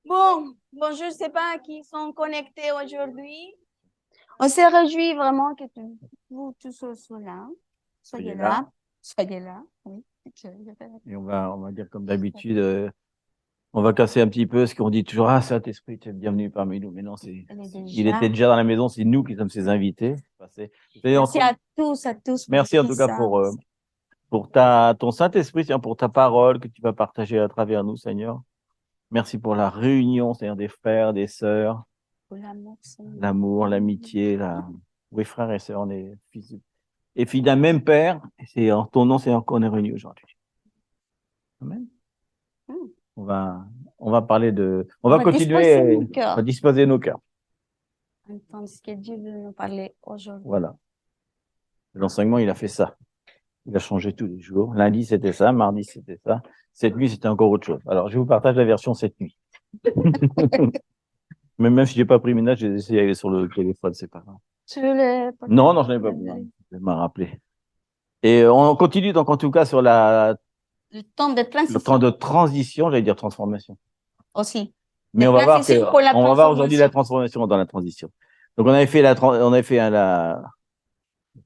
Bon, je ne sais pas qui sont connectés aujourd'hui. On se réjouit vraiment que vous tous soyez là. Soyez Soyez là. là. Soyez là. Oui. Et on va dire comme d'habitude, on va casser un petit peu ce qu'on dit toujours, ah, Saint-Esprit, tu es bienvenu parmi nous. Mais non, Elle est il était déjà. déjà dans la maison, c'est nous qui sommes ses invités. Enfin, Merci à tous pour merci votre en tout cas présence. pour ton Saint-Esprit, Seigneur, pour ta parole que tu vas partager à travers nous, Seigneur. Merci pour la réunion, Seigneur, des frères, des sœurs, Pour l'amour, Seigneur. l'amour, l'amitié, Oui, frères et sœurs, on est fils et filles d'un même Père. Et c'est en ton nom, Seigneur, qu'on est réunis aujourd'hui. Amen. Hmm. On va, on va parler on On va va disposer continuer, nos à cœurs. disposer nos cœurs. Entendre ce que Dieu veut nous parler aujourd'hui. Voilà. L'enseignement, il a fait ça. Il a changé tous les jours. Lundi, c'était ça. Mardi, c'était ça. Cette nuit, c'était encore autre chose. Alors, je vous partage la version cette nuit. Mais même si j'ai pas pris mes notes, j'ai essayé d'aller sur le téléphone, c'est pas grave. Tu veux le Non, partager? non, je n'avais pas besoin. Je vais m'en rappeler. Et on continue donc en tout cas sur Le temps de le temps transition de transition, j'allais dire transformation. aussi. Mais De on va voir transition pour la on va voir aujourd'hui la transformation transformation dans la transition. Donc on avait fait on avait fait la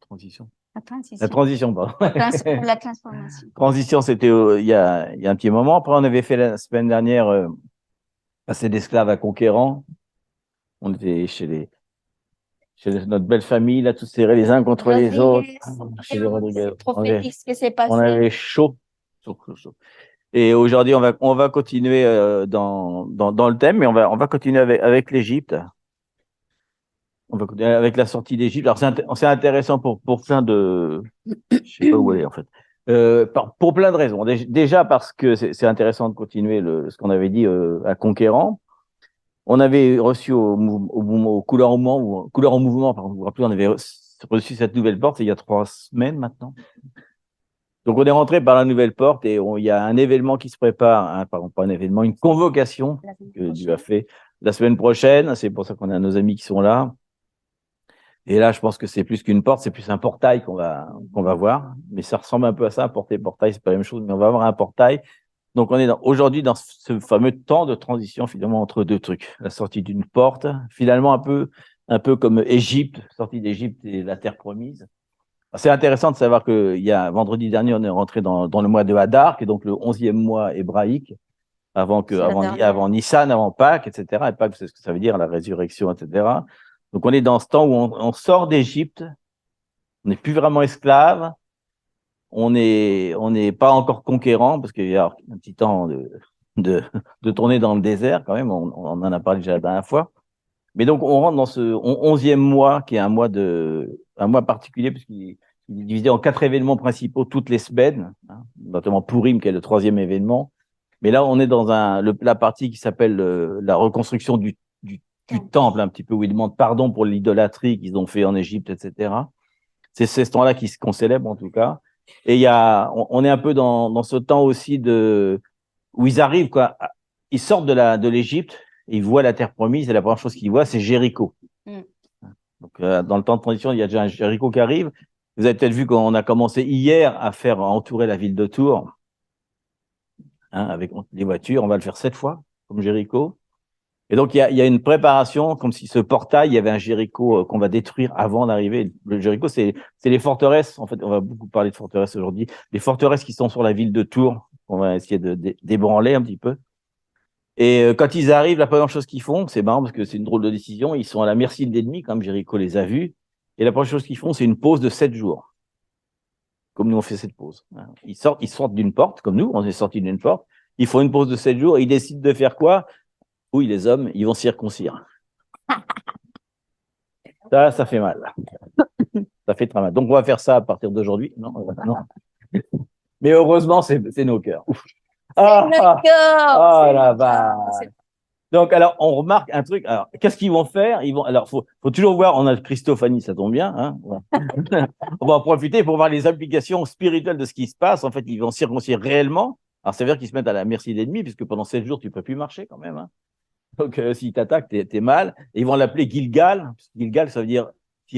transition. La La transition. transition, pardon. Pour la transformation. Transition, c'était il y a un petit moment. Après, on avait fait la semaine dernière passer d'esclaves à conquérants. On était chez notre belle famille, là, tous serrés les uns contre les autres. Rodriguez, Chez les Rodriguez. c'est prophétique ce qui s'est On passé. avait chaud. Chaud, chaud, chaud. Et aujourd'hui, on va continuer dans le thème, mais on va continuer avec l'Égypte. On va continuer avec la sortie d'Égypte. Alors, c'est intéressant pour plein de. Je sais pas où aller, en fait. Pour plein de raisons. Déjà parce que c'est intéressant de continuer ce qu'on avait dit à Conquérant. On avait reçu au Couleur en mouvement, pardon, vous vous rappelez, on avait reçu cette nouvelle porte, c'est il y a 3 semaines maintenant. Donc on est rentré par la nouvelle porte et il y a un événement qui se prépare, hein, pardon, pas un événement, une convocation que Dieu a fait la semaine prochaine. C'est pour ça qu'on a nos amis qui sont là. Et là, je pense que c'est plus qu'une porte, c'est plus un portail qu'on va voir. Mais ça ressemble un peu à ça, portail, c'est pas la même chose, mais on va avoir un portail. Donc, on est aujourd'hui dans ce fameux temps de transition, finalement, entre deux trucs. La sortie d'une porte, finalement, un peu comme Égypte, sortie d'Égypte et la terre promise. C'est intéressant de savoir vendredi dernier, on est rentré dans le mois de Hadar, qui est donc le 11e mois hébraïque, C'est la dernière. avant Nissan, avant Pâques, etc. Et Pâques, c'est ce que ça veut dire, la résurrection, etc. Donc, on est dans ce temps où on sort d'Égypte, on n'est plus vraiment esclave, on n'est pas encore conquérant, parce qu'il y a un petit temps de, de tourner dans le désert, quand même, on en a parlé déjà la dernière fois. Mais donc, on rentre dans ce 11e mois, qui est un mois particulier, puisqu'il est divisé en 4 événements principaux toutes les semaines, hein, notamment Purim, qui est le 3e événement. Mais là, on est dans la partie qui s'appelle la reconstruction du temple, un petit peu, où ils demandent pardon pour l'idolâtrie qu'ils ont fait en Égypte, etc. C'est ce temps-là qu'on célèbre, en tout cas. Et on est un peu dans ce temps aussi où ils arrivent, quoi. Ils sortent de l'Égypte, ils voient la terre promise, et la première chose qu'ils voient, c'est Jéricho. Mm. Donc, dans le temps de transition, il y a déjà un Jéricho qui arrive. Vous avez peut-être vu qu'on a commencé hier à faire entourer la ville de Tours, hein, avec les voitures. On va le faire 7 fois, comme Jéricho. Et donc, il y a une préparation, comme si ce portail, il y avait un Jéricho qu'on va détruire avant d'arriver. Le Jéricho, c'est les forteresses. En fait, on va beaucoup parler de forteresses aujourd'hui. Les forteresses qui sont sur la ville de Tours, on va essayer de débranler un petit peu. Et quand ils arrivent, la première chose qu'ils font, c'est marrant parce que c'est une drôle de décision, ils sont à la merci de l'ennemi, comme Jéricho les a vus. Et la première chose qu'ils font, c'est une pause de 7 jours, comme nous on fait cette pause. Ils sortent d'une porte, comme nous, on est sorti d'une porte. Ils font une pause de 7 jours et ils décident de faire quoi? Oui, les hommes, ils vont circoncire. Ça fait mal. Ça fait très mal. Donc, on va faire ça à partir d'aujourd'hui. Non, non. Mais heureusement, c'est nos cœurs. Ouf. Ah, ah, ah, la vache. Donc, alors, on remarque un truc. Alors, qu'est-ce qu'ils vont faire? Alors, faut toujours voir. On a Christophanie, ça tombe bien. Hein. On va en profiter pour voir les implications spirituelles de ce qui se passe. En fait, ils vont circoncire réellement. Alors, ça veut dire qu'ils se mettent à la merci d'ennemis, puisque pendant 7 jours, tu peux plus marcher quand même. Hein. Donc, s'ils t'attaquent, t'es mal. Et ils vont l'appeler Gilgal. Gilgal, ça veut dire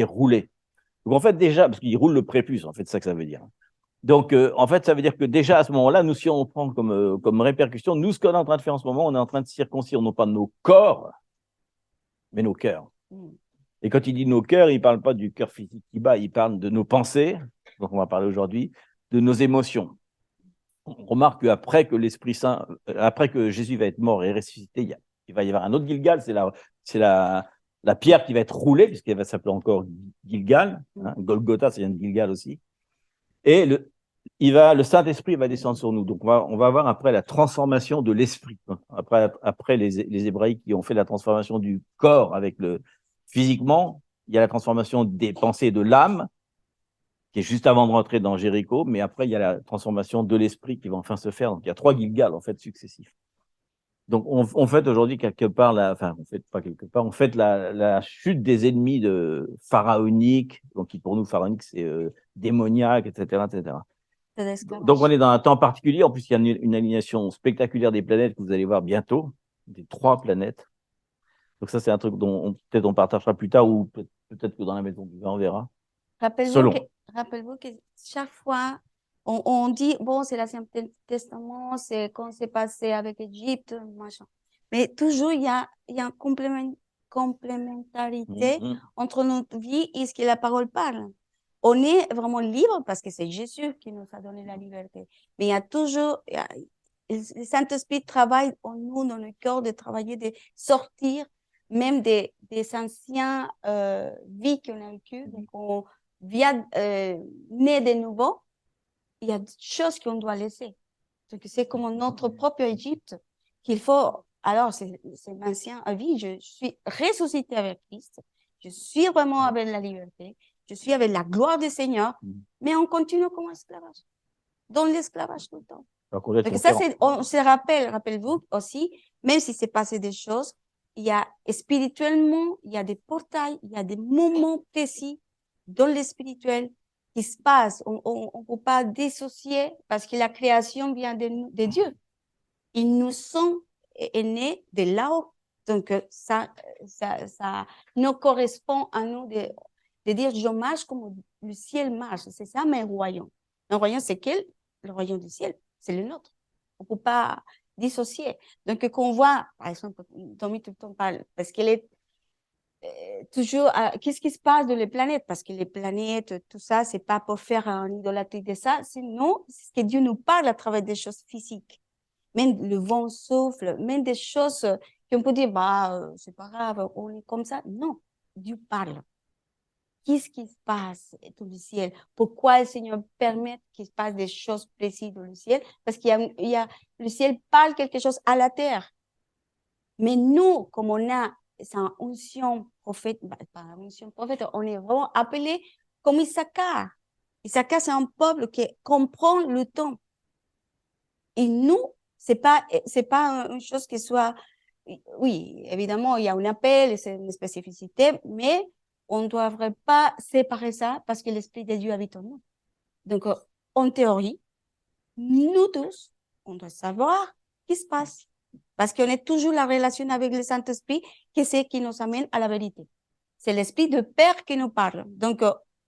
rouler. Donc, en fait, déjà, parce qu'ils roulent le prépuce, en fait, c'est ça que ça veut dire. Donc, en fait, ça veut dire que déjà à ce moment-là, nous, si on prend comme répercussion, nous, ce qu'on est en train de faire en ce moment, on est en train de circoncire non pas nos corps, mais nos cœurs. Et quand il dit nos cœurs, il ne parle pas du cœur physique qui bat, il parle de nos pensées, dont on va parler aujourd'hui, de nos émotions. On remarque qu'après que l'Esprit Saint, après que Jésus va être mort et ressuscité, il va y avoir un autre Gilgal, c'est la pierre qui va être roulée, puisqu'elle va s'appeler encore Gilgal. Hein, Golgotha, ça vient de Gilgal aussi. Et le Saint-Esprit va descendre sur nous. Donc, on va avoir après la transformation de l'esprit. Après les Hébraïques qui ont fait la transformation du corps physiquement, il y a la transformation des pensées de l'âme, qui est juste avant de rentrer dans Jéricho, mais après, il y a la transformation de l'esprit qui va enfin se faire. Donc, il y a 3 Gilgal, en fait, successifs. Donc, on fête aujourd'hui quelque part, on fête pas quelque part, on fête la chute des ennemis pharaoniques, donc qui pour nous, pharaonique, c'est démoniaque, etc., etc. Donc, on est dans un temps particulier. En plus, il y a une alignation spectaculaire des planètes que vous allez voir bientôt, des 3 planètes. Donc, ça, c'est un truc dont peut-être on partagera plus tard ou peut-être que dans la maison, on verra. Rappelez-vous que chaque fois, on dit, bon, c'est l'Ancien Testament, c'est quand c'est passé avec l'Égypte, machin. Mais toujours, il y a une complémentarité entre notre vie et ce que la parole parle. On est vraiment libre parce que c'est Jésus qui nous a donné la liberté. Mais il y a toujours, le Saint-Esprit travaille en nous, dans le cœur, de travailler, de sortir même des anciens vies qu'on a vécues. Donc, on vient né de nouveau, il y a des choses qu'on doit laisser. Donc, c'est comme notre propre Égypte qu'il faut. Alors, c'est l'ancien vie. Je suis ressuscité avec Christ. Je suis vraiment avec la liberté. Je suis avec la gloire du Seigneur. Mais on continue comme esclavage. Dans l'esclavage tout le temps. Donc, ça, on se rappelle-vous aussi, même si c'est passé des choses, il y a spirituellement, il y a des portails, il y a des moments précis dans le spirituel qui se passent. On ne peut pas dissocier parce que la création vient de Dieu. Ils nous sont nés de là-haut. Donc, ça nous correspond à nous de dire, je marche comme le ciel marche. C'est ça, mes royaumes. Un royaume, c'est quel? Le royaume du ciel. C'est le nôtre. On ne peut pas dissocier. Donc, quand on voit, par exemple, Tommy tout le temps parle, parce qu'elle est toujours, qu'est-ce qui se passe dans les planètes? Parce que les planètes, tout ça, c'est pas pour faire une idolâtrie de ça, sinon, c'est ce que Dieu nous parle à travers des choses physiques. Même le vent souffle, même des choses qu'on peut dire, bah, c'est pas grave, on est comme ça. Non, Dieu parle. Qu'est-ce qui se passe dans le ciel? Pourquoi le Seigneur permet qu'il se passe des choses précises dans le ciel? Parce le ciel parle quelque chose à la terre. Mais nous, comme on a sa onction prophète, pas onction prophète, on est vraiment appelé comme Issachar. Issachar, c'est un peuple qui comprend le temps. Et nous, c'est pas une chose qui soit, oui, évidemment, il y a un appel, c'est une spécificité, mais on ne devrait pas séparer ça parce que l'Esprit de Dieu habite en nous. Donc, en théorie, nous tous, on doit savoir ce qui se passe. Parce qu'on est toujours la relation avec le Saint-Esprit qui c'est qui nous amène à la vérité. C'est l'Esprit de Père qui nous parle. Donc,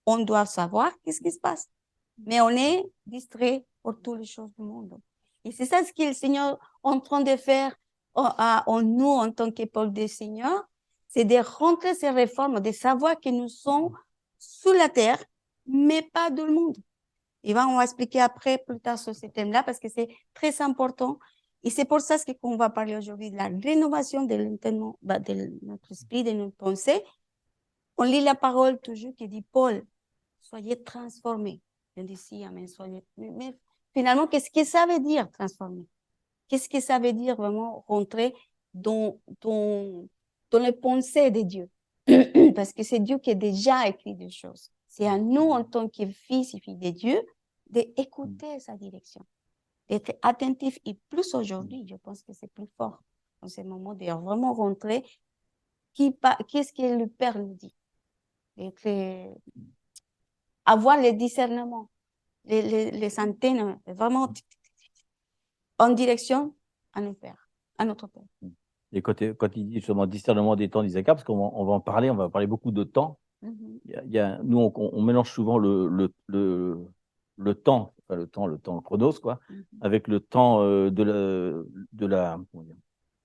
on doit savoir qu'est-ce qui se passe. Mais on est distrait pour toutes les choses du monde. Et c'est ça ce que le Seigneur est en train de faire en nous en tant qu'épaule du Seigneur, c'est de rentrer ces réformes, de savoir que nous sommes sous la terre, mais pas dans le monde. Et on va expliquer après, plus tard, sur ce thème-là, parce que c'est très important. Et c'est pour ça qu'on va parler aujourd'hui de la rénovation de l'entendement, de notre esprit, de notre pensée. On lit la parole toujours qui dit, Paul, soyez transformés. Je dis si, amen, soyez. Mais finalement, qu'est-ce que ça veut dire, transformer? Qu'est-ce que ça veut dire vraiment rentrer dans les pensées de Dieu? Parce que c'est Dieu qui a déjà écrit des choses. C'est à nous, en tant que fils et filles de Dieu, d'écouter sa direction, d'être attentif. Et plus aujourd'hui, je pense que c'est plus fort dans ce moment de vraiment rentrer. Qu'est-ce que le Père nous dit? Avoir le discernement, les antennes, vraiment en direction à nos pères, à notre Père. Et quand il dit justement discernement des temps d'Isaac, parce qu'on va en parler, on va parler beaucoup de temps. Nous, on mélange souvent le temps enfin le temps chronos, quoi, Mhm. avec le temps comment dire,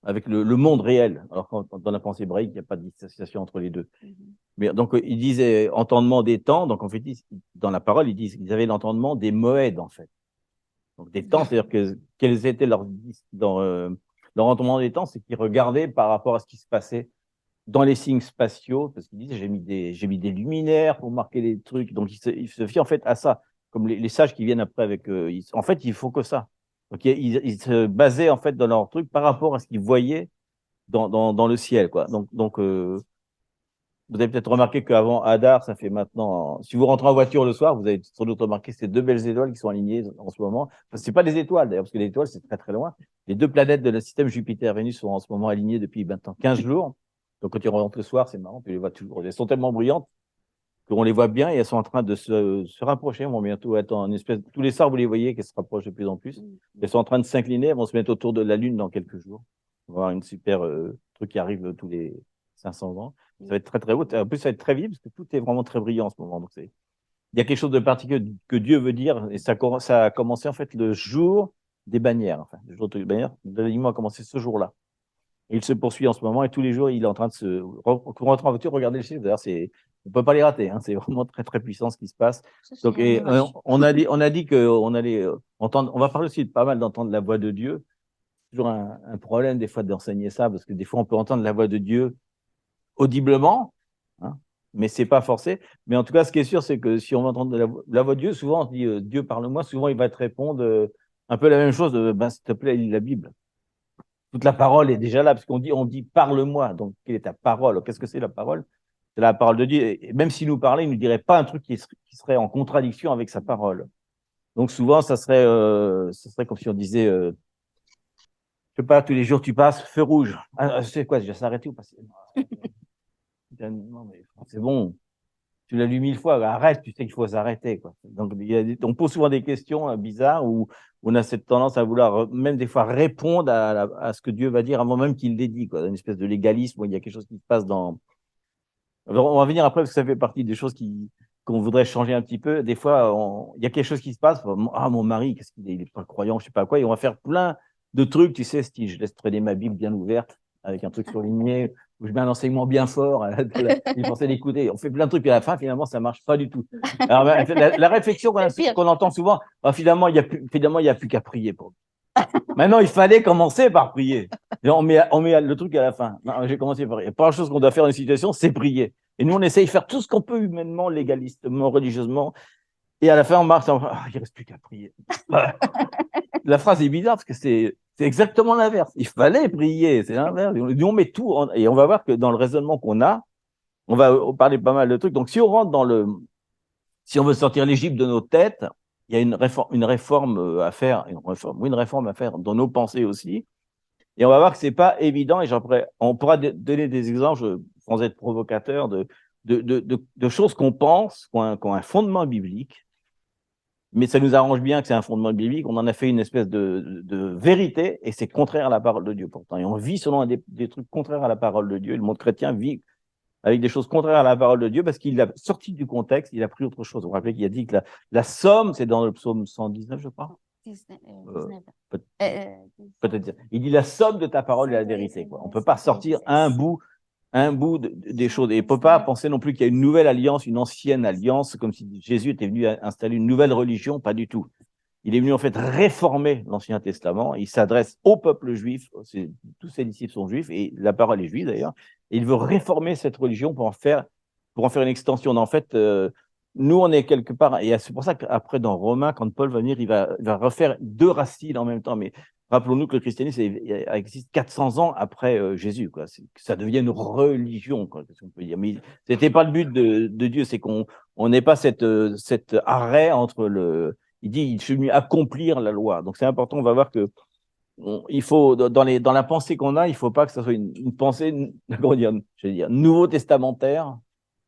avec le monde réel. Alors dans la pensée hébraïque, il n'y a pas de dissociation entre les deux. Mhm. Mais donc, ils disaient entendement des temps. Donc, en fait, dans la parole, ils disent qu'ils avaient l'entendement des moèdes, en fait. Donc, des temps, c'est-à-dire que quels étaient leur entendement des temps, c'est qu'ils regardaient par rapport à ce qui se passait dans les signes spatiaux, parce qu'ils disaient j'ai mis des luminaires pour marquer les trucs. Donc, ils se fient en fait à ça. Comme les sages qui viennent après avec en fait, il faut que ça. Donc, ils se basaient en fait dans leur truc par rapport à ce qu'ils voyaient dans le ciel, quoi. Donc vous avez peut-être remarqué qu'avant Hadar, ça fait maintenant. Si vous rentrez en voiture le soir, vous avez sans doute remarqué ces deux belles étoiles qui sont alignées en ce moment. Enfin, ce n'est pas des étoiles d'ailleurs, parce que les étoiles, c'est très très loin. Les deux planètes de le système Jupiter-Vénus sont en ce moment alignées depuis maintenant 15 jours. Donc quand tu rentres le soir, c'est marrant, tu les vois toujours. Elles sont tellement brillantes qu'on les voit bien et elles sont en train de se rapprocher. Elles vont bientôt être en espèce. Tous les soirs, vous les voyez qu'elles se rapprochent de plus en plus. Elles sont en train de s'incliner, elles vont se mettre autour de la Lune dans quelques jours. On va avoir une super truc qui arrive tous les 500 ans. Ça va être très très haut. En plus, ça va être très vite parce que tout est vraiment très brillant en ce moment. Donc, il y a quelque chose de particulier que Dieu veut dire et ça a commencé en fait le jour des bannières. Enfin, le jour des bannières, l'alignement a commencé ce jour-là. Et il se poursuit en ce moment et tous les jours, il est en train de se rentrer en voiture, regarder le chiffre. D'ailleurs, on peut pas les rater. Hein, c'est vraiment très très puissant ce qui se passe. Donc, on a dit qu'on allait entendre. On va parler aussi de pas mal d'entendre la voix de Dieu. C'est toujours un problème des fois d'enseigner ça parce que des fois on peut entendre la voix de Dieu audiblement, hein, mais c'est pas forcé. Mais en tout cas, ce qui est sûr, c'est que si on va entendre la voix de Dieu, souvent on se dit Dieu parle-moi, souvent il va te répondre un peu la même chose, ben, s'il te plaît, lis la Bible. Toute la parole est déjà là, parce on dit parle-moi. Donc, quelle est ta parole? Qu'est-ce que c'est la parole? C'est la parole de Dieu. Et même s'il nous parlait, il ne nous dirait pas un truc qui serait en contradiction avec sa parole. Donc, souvent, ça serait comme si on disait, je sais pas, tous les jours tu passes, feu rouge. Ah, c'est quoi, je vais s'arrêter ou passer? Non, mais c'est bon. Tu l'as lu 1000 fois, arrête, tu sais qu'il faut s'arrêter, quoi. Donc, on pose souvent des questions bizarres où on a cette tendance à vouloir même des fois répondre à ce que Dieu va dire avant même qu'il l'ait dit, quoi. Une espèce de légalisme où il y a quelque chose qui se passe dans. Alors, on va venir après parce que ça fait partie des choses qu'on voudrait changer un petit peu. Des fois, il y a quelque chose qui se passe. Ah, mon mari, qu'est-ce qu'il est, il est pas croyant, je sais pas quoi. Et on va faire plein de trucs, tu sais, si je laisse traîner ma Bible bien ouverte avec un truc surligné, où je mets un enseignement bien fort, il pensait d'écouter. On fait plein de trucs, et à la fin, finalement, ça marche pas du tout. Alors, la réflexion qu'on entend souvent, finalement, il y a plus qu'à prier pour. Maintenant, il fallait commencer par prier. Et on met le truc à la fin. J'ai commencé par prier. La première chose qu'on doit faire dans une situation, c'est prier. Et nous, on essaye de faire tout ce qu'on peut humainement, légalistement, religieusement. Et à la fin, on marche, il ne reste plus qu'à prier. La phrase est bizarre parce que c'est exactement l'inverse. Il fallait prier, c'est l'inverse. Nous, on met tout, et on va voir que dans le raisonnement qu'on a, on va parler pas mal de trucs. Donc, si on rentre si on veut sortir l'Égypte de nos têtes, il y a une réforme à faire, une réforme à faire dans nos pensées aussi. Et on va voir que c'est pas évident. Et on pourra donner des exemples, sans être provocateur, de choses qu'on pense, qui ont un fondement biblique. Mais ça nous arrange bien que c'est un fondement biblique. On en a fait une espèce de vérité et c'est contraire à la parole de Dieu pourtant. Et on vit selon des trucs contraires à la parole de Dieu. Le monde chrétien vit avec des choses contraires à la parole de Dieu parce qu'il a sorti du contexte, il a pris autre chose. Vous vous rappelez qu'il a dit que la somme, c'est dans le psaume 119, je crois. 19. Peut-être. Il dit la somme de ta parole est la vérité. Quoi. On ne peut pas sortir un bout des choses. Et il ne peut pas penser non plus qu'il y a une nouvelle alliance, une ancienne alliance, comme si Jésus était venu installer une nouvelle religion, pas du tout. Il est venu en fait réformer l'Ancien Testament. Il s'adresse au peuple juif. Tous ses disciples sont juifs et la parole est juive d'ailleurs. Et il veut réformer cette religion pour en faire une extension. En fait, nous on est quelque part. Et c'est pour ça qu'après dans Romains, quand Paul va venir, il va refaire deux racines en même temps. Mais rappelons-nous que le christianisme existe 400 ans après Jésus. Quoi. Que ça devient une religion, quoi, on peut dire. Mais c'était pas le but de Dieu, c'est qu'on n'ait pas cet arrêt entre il dit, je suis venu accomplir la loi. Donc, c'est important. On va voir que il faut, dans la pensée qu'on a, il ne faut pas que ce soit une pensée, comment dire, je vais dire, nouveau-testamentaire,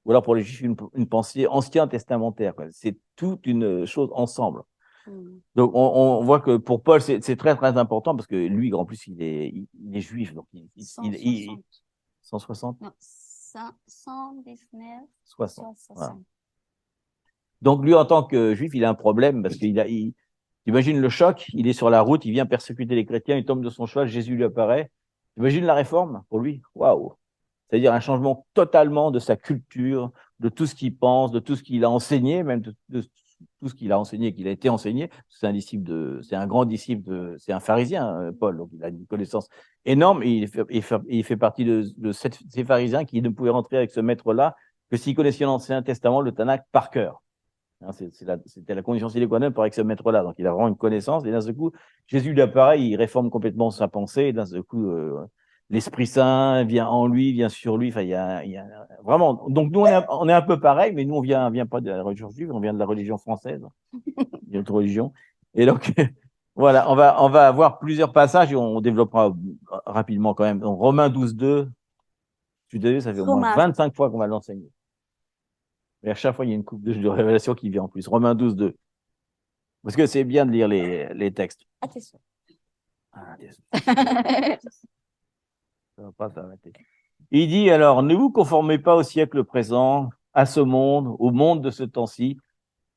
ou alors pour les juifs, une pensée ancien-testamentaire. C'est toute une chose ensemble. Donc, on voit que pour Paul, c'est très, très important parce que lui, en plus, il est juif. Donc, 160 Non, 119. 60. Voilà. Donc, lui, en tant que juif, il a un problème parce qu'il T'imagines le choc, il est sur la route, il vient persécuter les chrétiens, il tombe de son cheval, Jésus lui apparaît. T'imagines la réforme pour lui? Waouh! C'est-à-dire un changement totalement de sa culture, de tout ce qu'il pense, de tout ce qu'il a enseigné, même de tout ce qu'il a enseigné, qu'il a été enseigné. C'est un disciple c'est un grand disciple c'est un pharisien, Paul, donc il a une connaissance énorme et il fait partie de ces pharisiens qui ne pouvaient rentrer avec ce maître-là que s'il connaissait l'Ancien Testament, le Tanakh, par cœur. Hein, c'était la condition sine qua non pour avec ce maître-là. Donc, il a vraiment une connaissance. Et d'un seul coup, Jésus lui apparaît, il réforme complètement sa pensée. Et d'un seul coup, l'Esprit Saint vient en lui, vient sur lui. Enfin, il y a vraiment. Donc, nous, on est un peu pareil, mais nous, on vient pas de la religion juive, on vient de la religion française, d'une autre religion. Et donc, voilà, on va avoir plusieurs passages et on développera rapidement quand même. Donc, Romains 12:2, tu sais, ça fait au moins Romain, 25 fois qu'on va l'enseigner. Et à chaque fois, il y a une coupe de révélation qui vient en plus. Romains 12:2. Parce que c'est bien de lire les textes. attention. Ah, ça va pas s'arrêter. Il dit alors, ne vous conformez pas au siècle présent, à ce monde, au monde de ce temps-ci.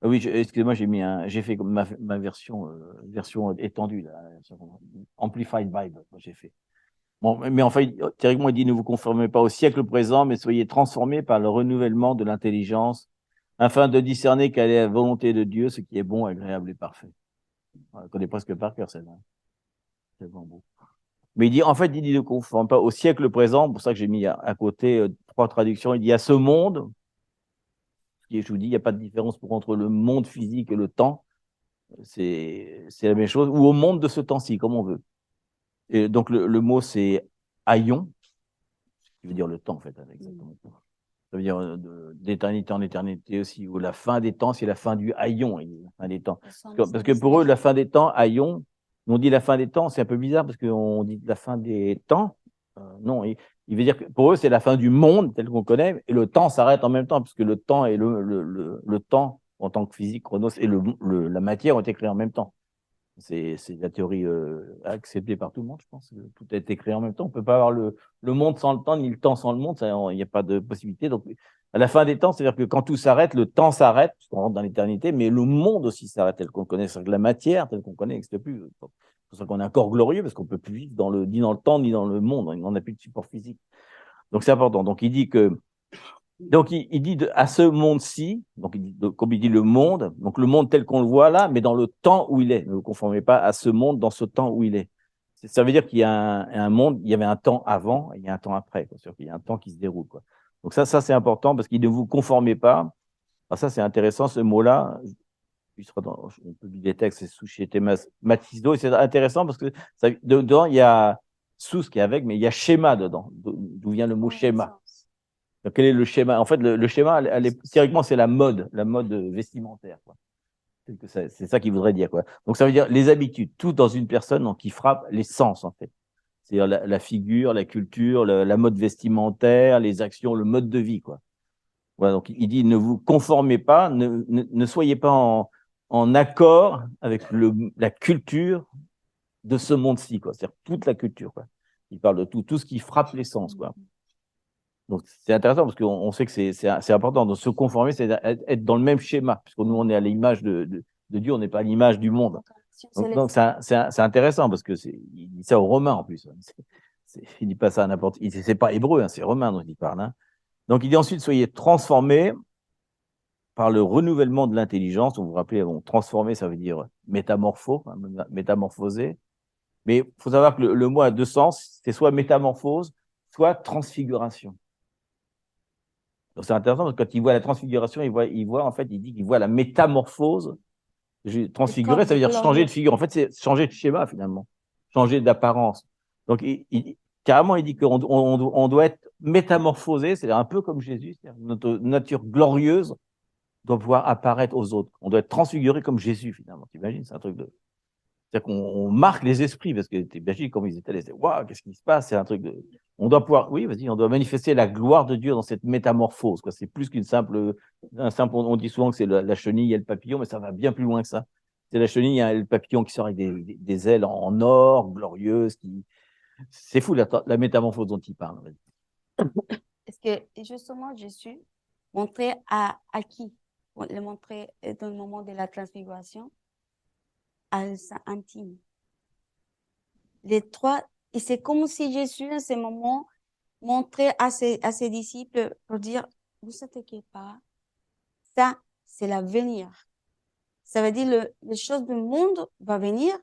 Ah oui, excusez-moi, j'ai fait ma version étendue, là, Amplified Bible, j'ai fait. Bon, mais enfin, théoriquement, il dit ne vous conformez pas au siècle présent, mais soyez transformés par le renouvellement de l'intelligence, afin de discerner quelle est la volonté de Dieu, ce qui est bon, agréable et parfait. On la connaît presque par cœur, celle-là. C'est bon, bon. Mais il dit, en fait, il dit ne conforme pas au siècle présent, pour ça que j'ai mis à côté 3 traductions. Il dit à ce monde, je vous dis, il n'y a pas de différence entre le monde physique et le temps, c'est la même chose, ou au monde de ce temps-ci, comme on veut. Et donc le mot c'est aion, qui veut dire le temps en fait, exactement. Ça veut dire d'éternité en éternité aussi, ou la fin des temps, c'est la fin du aion, la fin des temps. Parce que pour eux, la fin des temps, aion, on dit la fin des temps, c'est un peu bizarre parce qu'on dit la fin des temps. Non, il veut dire que pour eux, c'est la fin du monde tel qu'on connaît, et le temps s'arrête en même temps, puisque le temps et le temps, en tant que physique, chronos, et la matière ont été créés en même temps. C'est la théorie acceptée par tout le monde, je pense. Tout a été créé en même temps. On ne peut pas avoir le monde sans le temps, ni le temps sans le monde. Il n'y a pas de possibilité. Donc, à la fin des temps, c'est-à-dire que quand tout s'arrête, le temps s'arrête, puisqu'on rentre dans l'éternité, mais le monde aussi s'arrête tel qu'on le connaît. C'est-à-dire que la matière telle qu'on connaît n'existe plus. C'est pour ça qu'on est encore glorieux, parce qu'on ne peut plus vivre ni dans le temps, ni dans le monde. On n'a plus de support physique. Donc, c'est important. Donc, il dit que donc, il dit à ce monde-ci, donc comme il dit le monde, donc le monde tel qu'on le voit là, mais dans le temps où il est. Ne vous conformez pas à ce monde dans ce temps où il est. Ça veut dire qu'il y a un monde, il y avait un temps avant et il y a un temps après. C'est-à-dire qu'il y a un temps qui se déroule, quoi. Donc ça c'est important parce qu'il ne vous conformez pas. Alors ça, c'est intéressant, ce mot-là. On publie des textes, c'est Société Matisto, et c'est intéressant parce que dedans, il y a sous qui est avec, mais il y a schéma dedans, d'où vient le mot schéma. Donc, quel est le schéma? En fait, le schéma, théoriquement, c'est la mode vestimentaire, quoi. C'est ça qu'il voudrait dire, quoi. Donc, ça veut dire les habitudes, tout dans une personne donc, qui frappe les sens, en fait. C'est-à-dire la figure, la culture, la mode vestimentaire, les actions, le mode de vie, quoi. Voilà, donc, il dit ne vous conformez pas, ne soyez pas en accord avec la culture de ce monde-ci, quoi. C'est-à-dire toute la culture, quoi. Il parle de tout ce qui frappe les sens, quoi. Donc, c'est intéressant parce qu'on sait que c'est important. Donc, se conformer, c'est être dans le même schéma, puisque nous, on est à l'image de Dieu, on n'est pas à l'image du monde. Donc c'est intéressant parce que il dit ça aux Romains en plus. Il dit pas ça à n'importe qui. C'est pas hébreu, hein, c'est romain dont il parle. Hein. Donc, il dit ensuite, soyez transformés par le renouvellement de l'intelligence. Vous vous rappelez, bon, transformer, ça veut dire métamorphoser. Mais il faut savoir que le mot a 2 sens. C'est soit métamorphose, soit transfiguration. Donc c'est intéressant parce que quand il voit la transfiguration, il voit en fait, il dit qu'il voit la métamorphose. Transfigurer, ça veut dire changer de figure. En fait, c'est changer de schéma finalement, changer d'apparence. Donc carrément, il dit qu'on doit être métamorphosé, c'est un peu comme Jésus, notre nature glorieuse doit pouvoir apparaître aux autres. On doit être transfiguré comme Jésus finalement. T'imagines, c'est un truc de. C'est-à-dire qu'on marque les esprits parce que t'imagines comme ils étaient là, waouh, qu'est-ce qui se passe? C'est un truc de. On doit pouvoir, oui, vas-y, on doit manifester la gloire de Dieu dans cette métamorphose. C'est plus qu'une simple, on dit souvent que c'est la chenille et le papillon, mais ça va bien plus loin que ça. C'est la chenille et le papillon qui sort avec des ailes en or, glorieuses. C'est fou la métamorphose dont il parle. Est-ce que justement Jésus montrait à qui? Le montrer dans le moment de la transfiguration? intime. Les trois, et c'est comme si Jésus, en ce moment, montrait à ses disciples pour dire, vous inquiétez pas, ça, c'est l'avenir. Ça veut dire les choses du monde vont venir,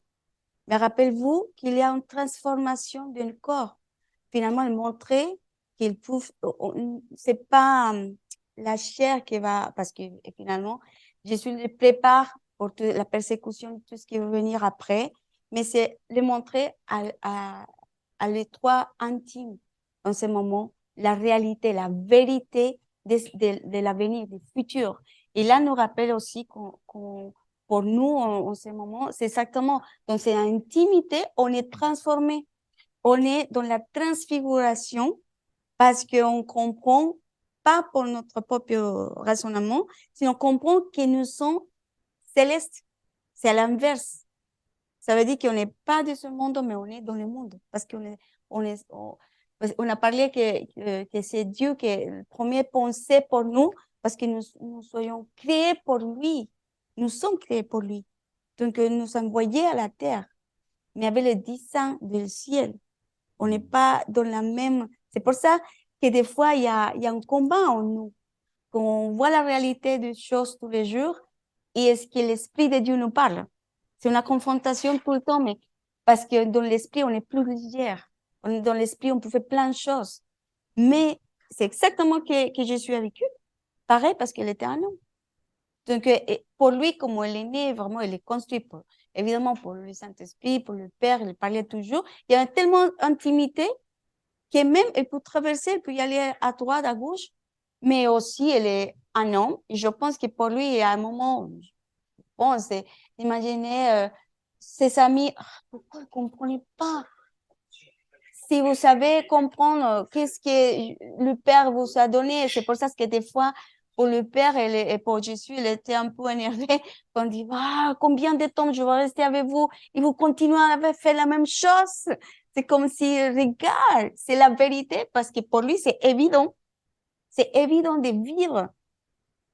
mais rappelez-vous qu'il y a une transformation d'un corps. Finalement, il montrait qu'il peut, c'est pas la chair qui va, parce que finalement, Jésus les prépare pour la persécution, tout ce qui va venir après, mais c'est le montrer à l'étroit intime en ce moment, la réalité, la vérité de l'avenir, du futur. Et là, nous rappelle aussi pour nous, en ce moment, c'est exactement, dans cette intimité, on est transformé. On est dans la transfiguration parce qu'on comprend, pas pour notre propre raisonnement, si on comprend que nous sommes célestes. C'est à l'inverse. Ça veut dire qu'on n'est pas de ce monde, mais on est dans le monde. Parce on a parlé que c'est Dieu qui est le premier pensée pour nous, parce que nous soyons créés pour lui. Nous sommes créés pour lui. Donc, nous envoyés à la terre, mais avec le dessein du ciel. On n'est pas dans la même. C'est pour ça que des fois, il y a un combat en nous. Quand on voit la réalité des choses tous les jours, et est-ce que l'Esprit de Dieu nous parle? C'est une confrontation tout le temps, mais parce que dans l'Esprit, on est plus légère. Dans l'Esprit, on peut faire plein de choses. Mais c'est exactement que Jésus a vécu. Pareil, parce qu'il était un homme. Donc, pour lui, comme il est né, vraiment, il est construit évidemment, pour le Saint-Esprit, pour le Père, il parlait toujours. Il y a tellement d'intimité que même, il peut traverser, il peut y aller à droite, à gauche, mais aussi, il est un homme. Et je pense que pour lui, il y a un moment, je pense, imaginez ses amis, pourquoi ils ne comprenaient pas? Si vous savez comprendre qu'est-ce que le Père vous a donné, c'est pour ça que des fois, pour le Père et pour Jésus, il était un peu énervé. On dit, ah, combien de temps je vais rester avec vous et vous continuez à faire la même chose. C'est comme si, regarde, c'est la vérité parce que pour lui, c'est évident. C'est évident de vivre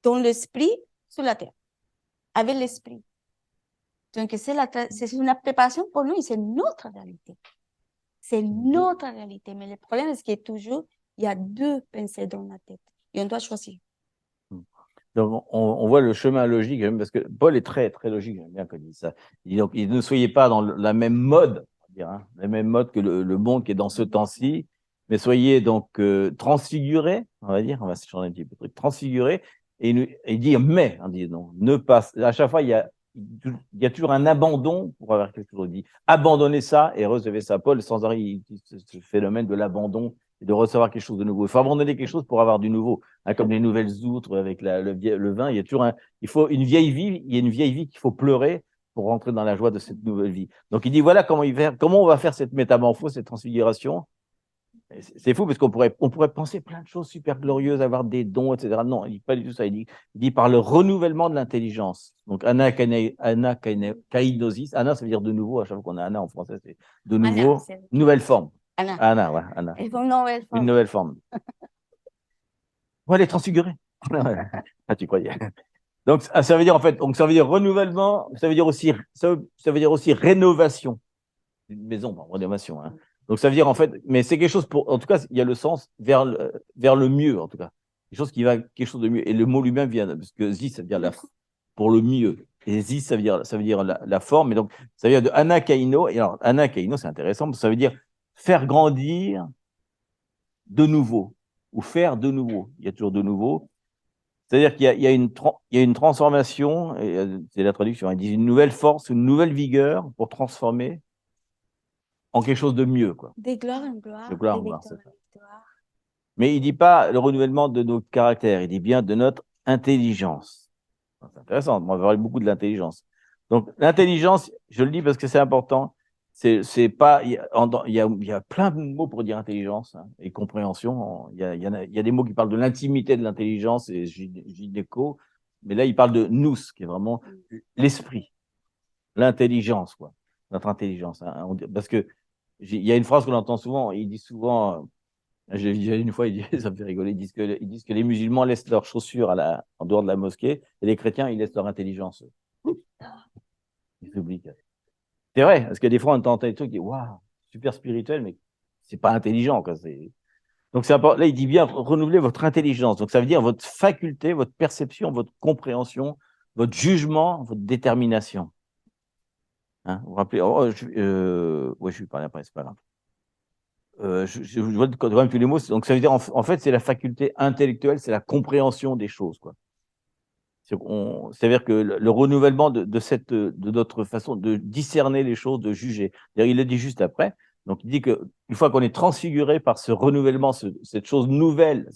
dans l'esprit sur la terre, avec l'esprit. Donc, c'est une préparation pour nous et c'est notre réalité. C'est notre réalité. Mais le problème, c'est que toujours, il y a deux pensées dans la tête. Et on doit choisir. Donc, on voit le chemin logique, parce que Paul est très, très logique, j'aime bien quand il dit ça. Il dit donc, ne soyez pas dans la même mode, on va dire, hein, la même mode que le monde qui est dans ce temps-ci, mais soyez donc transfigurés, on va dire, on va se changer un petit peu, transfigurés, et dire mais, on dit non, ne pas, à chaque fois, il y a toujours un abandon pour avoir quelque chose. Il dit abandonnez ça et recevez ça. Paul, sans arrêt, il dit ce phénomène de l'abandon et de recevoir quelque chose de nouveau. Il faut abandonner quelque chose pour avoir du nouveau. Hein, comme les nouvelles outres avec le vin, il y a toujours il faut une vieille vie, il y a une vieille vie qu'il faut pleurer pour rentrer dans la joie de cette nouvelle vie. Donc il dit voilà comment on va faire cette métamorphose, cette transfiguration. C'est fou parce qu'on pourrait penser plein de choses super glorieuses, avoir des dons, etc. Non, il dit pas du tout ça. Il dit par le renouvellement de l'intelligence. Donc anakainosis. Ana, ça veut dire de nouveau. À chaque fois qu'on a ana en français, c'est de nouveau, nouvelle forme. Ana, ouais, ana. Une nouvelle forme. Ouais, elle est transfigurée. Ah, tu croyais. Donc, ça veut dire en fait, donc ça veut dire renouvellement, ça veut dire aussi rénovation d'une maison, pas rénovation. Hein. Donc ça veut dire en fait, mais c'est quelque chose en tout cas, il y a le sens vers le mieux en tout cas, quelque chose de mieux. Et le mot lui-même vient parce que zi ça veut dire pour le mieux. Et zi ça veut dire la forme. Et donc ça veut dire de anakaino. Et alors anakaino c'est intéressant parce que ça veut dire faire grandir de nouveau ou faire de nouveau. Il y a toujours de nouveau. C'est-à-dire qu'il y a une transformation, c'est la traduction, ils disent une nouvelle force, une nouvelle vigueur pour transformer en quelque chose de mieux. Quoi. De gloire en gloire, de gloire de en gloire, victoire en victoire. Mais il ne dit pas le renouvellement de notre caractère, il dit bien de notre intelligence. C'est intéressant, on va parler beaucoup de l'intelligence. Donc l'intelligence, je le dis parce que c'est important, c'est pas, il y a plein de mots pour dire intelligence hein, et compréhension. Il y a des mots qui parlent de l'intimité de l'intelligence et gynéco, mais là il parle de nous, qui est vraiment l'esprit, l'intelligence, quoi, notre intelligence. Hein, parce que il y a une phrase qu'on entend souvent, il dit souvent, j'ai vu une fois, ça me fait rigoler, ils disent que les musulmans laissent leurs chaussures en dehors de la mosquée et les chrétiens, ils laissent leur intelligence. Ils oublient. C'est vrai, parce que des fois, on entend des trucs, on dit, waouh, super spirituel, mais c'est pas intelligent, quoi. Donc, là, il dit bien, renouveler votre intelligence. Donc, ça veut dire votre faculté, votre perception, votre compréhension, votre jugement, votre détermination. Hein, vous vous rappelez, ouais, je suis pas là, c'est pas grave. Je vois quand même tous les mots. Donc, ça veut dire, en fait, c'est la faculté intellectuelle, c'est la compréhension des choses, quoi. C'est-à-dire que le renouvellement de notre façon de discerner les choses, de juger. Il le dit juste après. Donc, il dit qu'une fois qu'on est transfiguré par ce renouvellement, cette chose nouvelle,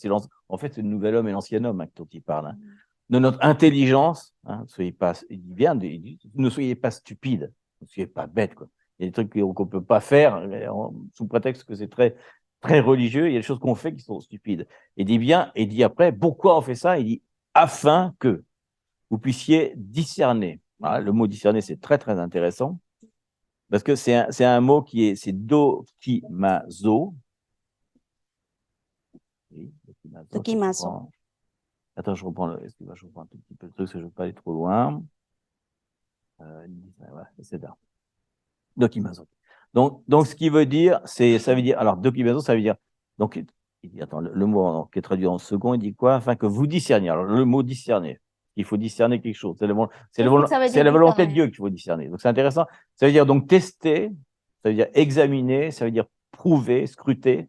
en fait, c'est le nouvel homme et l'ancien homme, hein, dont il parle, hein, de notre intelligence, hein, soyez pas, il dit bien, il dit, ne soyez pas stupides, ne soyez pas bêtes, quoi. Il y a des trucs qu'on ne peut pas faire sous prétexte que c'est très, très religieux. Il y a des choses qu'on fait qui sont stupides. Il dit bien, et dit après, pourquoi on fait ça? Il dit, afin que vous puissiez discerner. Voilà, le mot discerner, c'est très, très intéressant parce que c'est un mot c'est dokimazo. Oui, Dokimazo. Attends, je reprends je reprends un tout petit peu le truc parce que je ne veux pas aller trop loin. Voilà, c'est ça. Dokimazo. Donc, ce qui veut dire, ça veut dire, alors, dokimazo, ça veut dire, donc, il dit, attends, le mot qui est traduit en second, il dit quoi? Afin que vous discerniez. Alors, le mot discerner, il faut discerner quelque chose. C'est la volonté de Dieu qu'il faut discerner. Donc, c'est intéressant. Ça veut dire donc tester, ça veut dire examiner, ça veut dire prouver, scruter,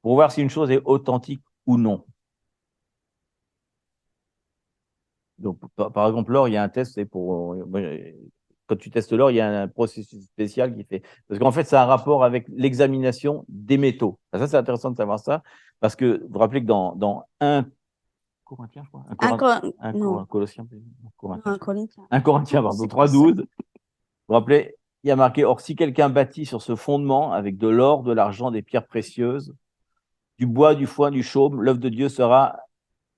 pour voir si une chose est authentique ou non. Donc, par exemple, l'or, il y a un test, c'est pour. Quand tu testes l'or, il y a un processus spécial qui fait. Parce qu'en fait, ça a un rapport avec l'examination des métaux. Ça, c'est intéressant de savoir ça, parce que vous vous rappelez que dans 1 Corinthiens, je crois. Un Colossien. Un Corinthien, pardon, 3,12. Vous vous rappelez, il y a marqué, or, si quelqu'un bâtit sur ce fondement avec de l'or, de l'argent, des pierres précieuses, du bois, du foin, du chaume, l'œuvre de Dieu sera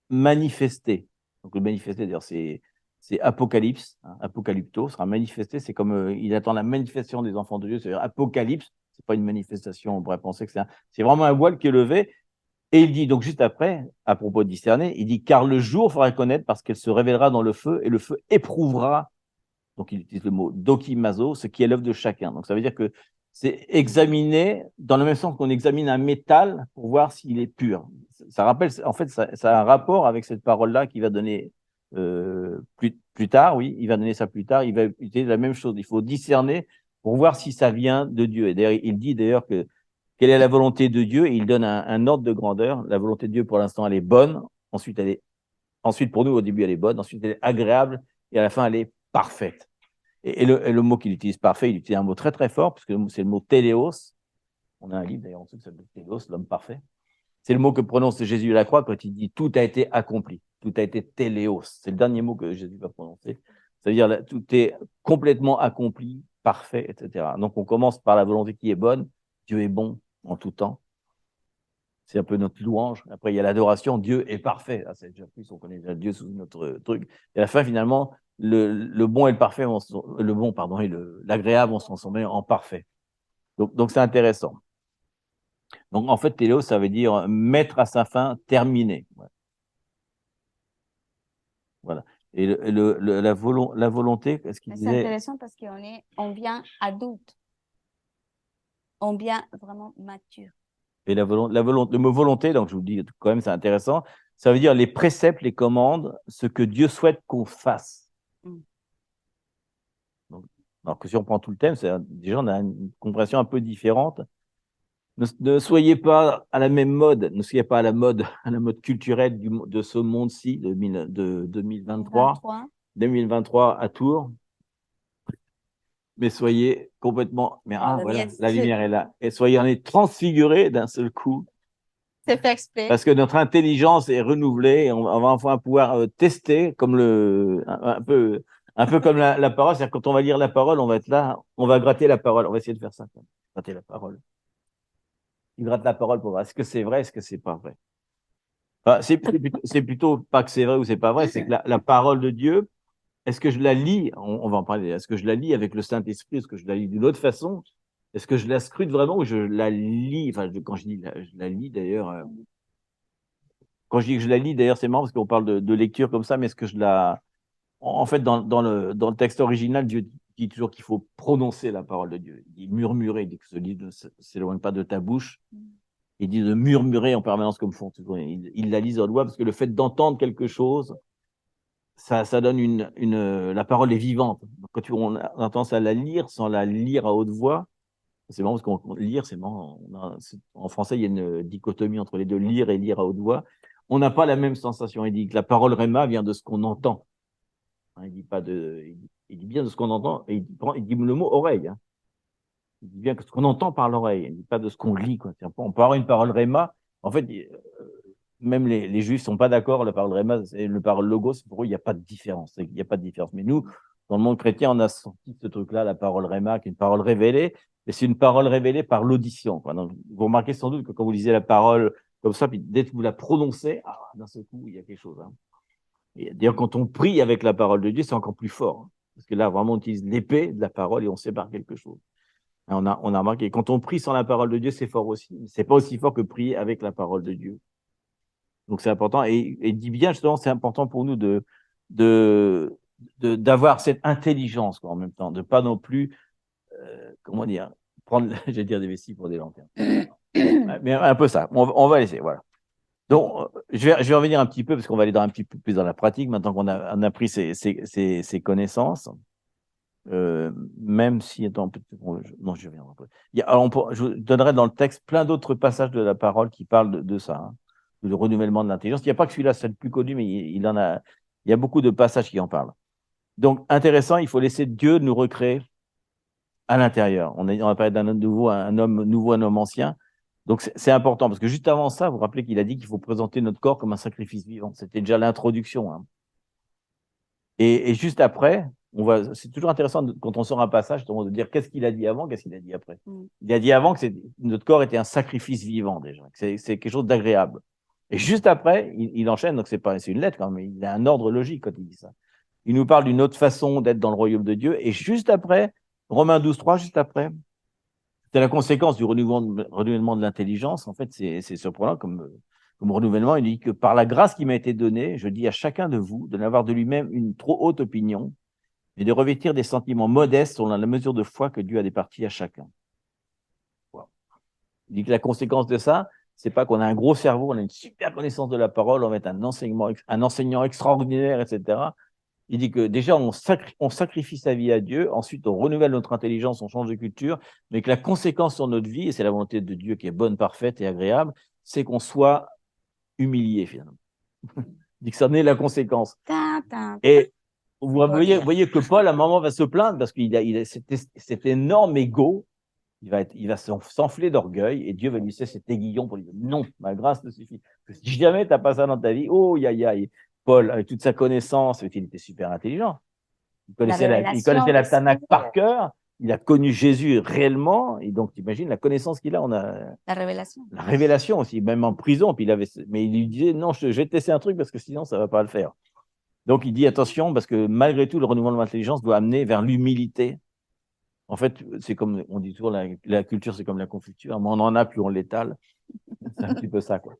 manifestée. Donc, le manifesté, d'ailleurs, c'est Apocalypse, hein, Apocalypto sera manifesté, c'est comme il attend la manifestation des enfants de Dieu, c'est-à-dire Apocalypse, c'est pas une manifestation, on pourrait penser que c'est vraiment un voile qui est levé, et il dit donc juste après, à propos de discerner, il dit car le jour fera connaître parce qu'elle se révélera dans le feu, et le feu éprouvera, donc il utilise le mot dokimazo, ce qui est l'œuvre de chacun. Donc ça veut dire que c'est examiner dans le même sens qu'on examine un métal pour voir s'il est pur. Ça rappelle, en fait, ça a un rapport avec cette parole-là qui va donner plus tard, oui, il va donner ça plus tard, il va utiliser la même chose. Il faut discerner pour voir si ça vient de Dieu. Et d'ailleurs, il dit d'ailleurs que quelle est la volonté de Dieu, et il donne un ordre de grandeur. La volonté de Dieu, pour l'instant, elle est bonne. Ensuite, pour nous, au début, elle est bonne. Ensuite, elle est agréable. Et à la fin, elle est parfaite. Et le mot qu'il utilise parfait, il utilise un mot très, très fort, parce que c'est le mot téléos. On a un livre, d'ailleurs, en dessous qui s'appelle Téléos, l'homme parfait. C'est le mot que prononce Jésus à la croix quand il dit tout a été accompli. Tout a été téléos. C'est le dernier mot que Jésus va prononcer. Ça veut dire là, tout est complètement accompli, parfait, etc. Donc, on commence par la volonté qui est bonne. Dieu est bon en tout temps. C'est un peu notre louange. Après, il y a l'adoration. Dieu est parfait. Ah, c'est déjà plus, on connaît déjà Dieu sous notre truc. Et à la fin, finalement, le bon et le parfait, le bon, pardon, et l'agréable, on se transforme en parfait. Donc, c'est intéressant. Donc, en fait, téléos, ça veut dire mettre à sa fin, terminer. Voilà. Et la volonté, qu'est-ce qu'il disait? C'est intéressant parce on vient adulte. On vient vraiment mature. Et le mot volonté, donc je vous dis quand même, c'est intéressant. Ça veut dire les préceptes, les commandes, ce que Dieu souhaite qu'on fasse. Donc, alors que si on prend tout le thème, déjà on a une compréhension un peu différente. Ne soyez pas à la même mode, ne soyez pas à la mode culturelle de ce monde-ci de 2023 à Tours, mais soyez complètement. Mais voilà, la lumière est là. Et soyez en est transfigurés d'un seul coup. C'est fait exprès. Parce que notre intelligence est renouvelée et on va enfin pouvoir tester comme un peu comme la parole. C'est-à-dire quand on va lire la parole, on va être là, on va gratter la parole. On va essayer de faire ça. Gratter la parole. Il gratte la parole pour voir est-ce que c'est vrai, est-ce que c'est pas vrai. Enfin, c'est plutôt pas que c'est vrai ou c'est pas vrai, c'est que la parole de Dieu, est-ce que je la lis, on va en parler, est-ce que je la lis avec le Saint-Esprit, est-ce que je la lis d'une autre façon, est-ce que je la scrute vraiment ou je la lis, enfin, quand je dis je la lis d'ailleurs, quand je dis que je la lis, d'ailleurs, c'est marrant parce qu'on parle de lecture comme ça, mais est-ce que je la. En fait, dans le texte original, Dieu dit toujours qu'il faut prononcer la parole de Dieu. Il dit murmurer, il dit que ce livre ne s'éloigne pas de ta bouche. Il dit de murmurer en permanence comme font toujours. Il la lise en doigt parce que le fait d'entendre quelque chose, ça donne la parole est vivante. Donc, quand on a tendance à la lire sans la lire à haute voix, c'est marrant parce qu'on lire, c'est marrant. En français, il y a une dichotomie entre les deux, lire et lire à haute voix. On n'a pas la même sensation. Il dit que la parole réma vient de ce qu'on entend. Il dit pas il dit bien de ce qu'on entend et il dit le mot oreille. Hein. Il dit bien que ce qu'on entend par l'oreille. Il dit pas de ce qu'on lit. Quoi. On peut avoir une parole réma. En fait, même les juifs sont pas d'accord. La parole réma et le parole logos, pour eux, il n'y a pas de différence. Il n'y a pas de différence. Mais nous, dans le monde chrétien, on a senti ce truc-là, la parole réma, qui est une parole révélée. Mais c'est une parole révélée par l'audition. Donc, vous remarquez sans doute que quand vous lisez la parole comme ça, puis dès que vous la prononcez, d'un seul coup, il y a quelque chose. Hein. D'ailleurs, quand on prie avec la parole de Dieu, c'est encore plus fort. Hein, parce que là, vraiment, on utilise l'épée de la parole et on sépare quelque chose. On a remarqué, quand on prie sans la parole de Dieu, c'est fort aussi. C'est pas aussi fort que prier avec la parole de Dieu. Donc, c'est important. Et dit bien, justement, c'est important pour nous d'avoir cette intelligence, quoi, en même temps, de pas non plus, comment dire, prendre, j'allais dire des vessies pour des lanternes. Mais un peu ça. On va laisser, voilà. Donc, je vais revenir un petit peu, parce qu'on va aller un petit peu plus dans la pratique, maintenant qu'on a pris ces connaissances. Même si, attends, non, je reviendrai un peu. Je donnerai dans le texte plein d'autres passages de la parole qui parlent de ça, hein, le renouvellement de l'intelligence. Il n'y a pas que celui-là, c'est le plus connu, mais il y a beaucoup de passages qui en parlent. Donc, intéressant, il faut laisser Dieu nous recréer à l'intérieur. On va parler d'un homme nouveau, un homme ancien. Donc, c'est important, parce que juste avant ça, vous vous rappelez qu'il a dit qu'il faut présenter notre corps comme un sacrifice vivant. C'était déjà l'introduction. Hein. Et juste après, c'est toujours intéressant quand on sort un passage de dire qu'est-ce qu'il a dit avant, qu'est-ce qu'il a dit après. Il a dit avant que notre corps était un sacrifice vivant déjà, c'est quelque chose d'agréable. Et juste après, il enchaîne, donc c'est une lettre quand même, il a un ordre logique quand il dit ça. Il nous parle d'une autre façon d'être dans le royaume de Dieu, et juste après, Romains 12:3, juste après, c'est la conséquence du renouvellement de l'intelligence. En fait, c'est surprenant comme renouvellement. Il dit que par la grâce qui m'a été donnée, je dis à chacun de vous de n'avoir de lui-même une trop haute opinion, mais de revêtir des sentiments modestes selon la mesure de foi que Dieu a départie à chacun. Wow. Il dit que la conséquence de ça, c'est pas qu'on a un gros cerveau, on a une super connaissance de la parole, on va être un enseignant extraordinaire, etc. Il dit que déjà, on sacrifie sa vie à Dieu, ensuite on renouvelle notre intelligence, on change de culture, mais que la conséquence sur notre vie, et c'est la volonté de Dieu qui est bonne, parfaite et agréable, c'est qu'on soit humilié finalement. Il dit que ça en est la conséquence. Et vous voyez que Paul, à un moment, va se plaindre parce qu'il a cet énorme ego, il va s'enfler d'orgueil et Dieu va lui laisser cet aiguillon pour lui dire non, ma grâce te suffit. Si jamais tu n'as pas ça dans ta vie, oh, Paul, avec toute sa connaissance, il était super intelligent. Il connaissait la Tanakh par cœur. Il a connu Jésus réellement. Et donc, tu imagines la connaissance qu'il a. On a la révélation. La révélation aussi, même en prison. Puis mais il lui disait non, je vais te laisser un truc parce que sinon, ça ne va pas le faire. Donc, il dit attention parce que malgré tout, le renouvellement de l'intelligence doit amener vers l'humilité. En fait, c'est comme on dit toujours, la culture, c'est comme la confiture. Moins on en a, plus on l'étale. C'est un petit peu ça, quoi.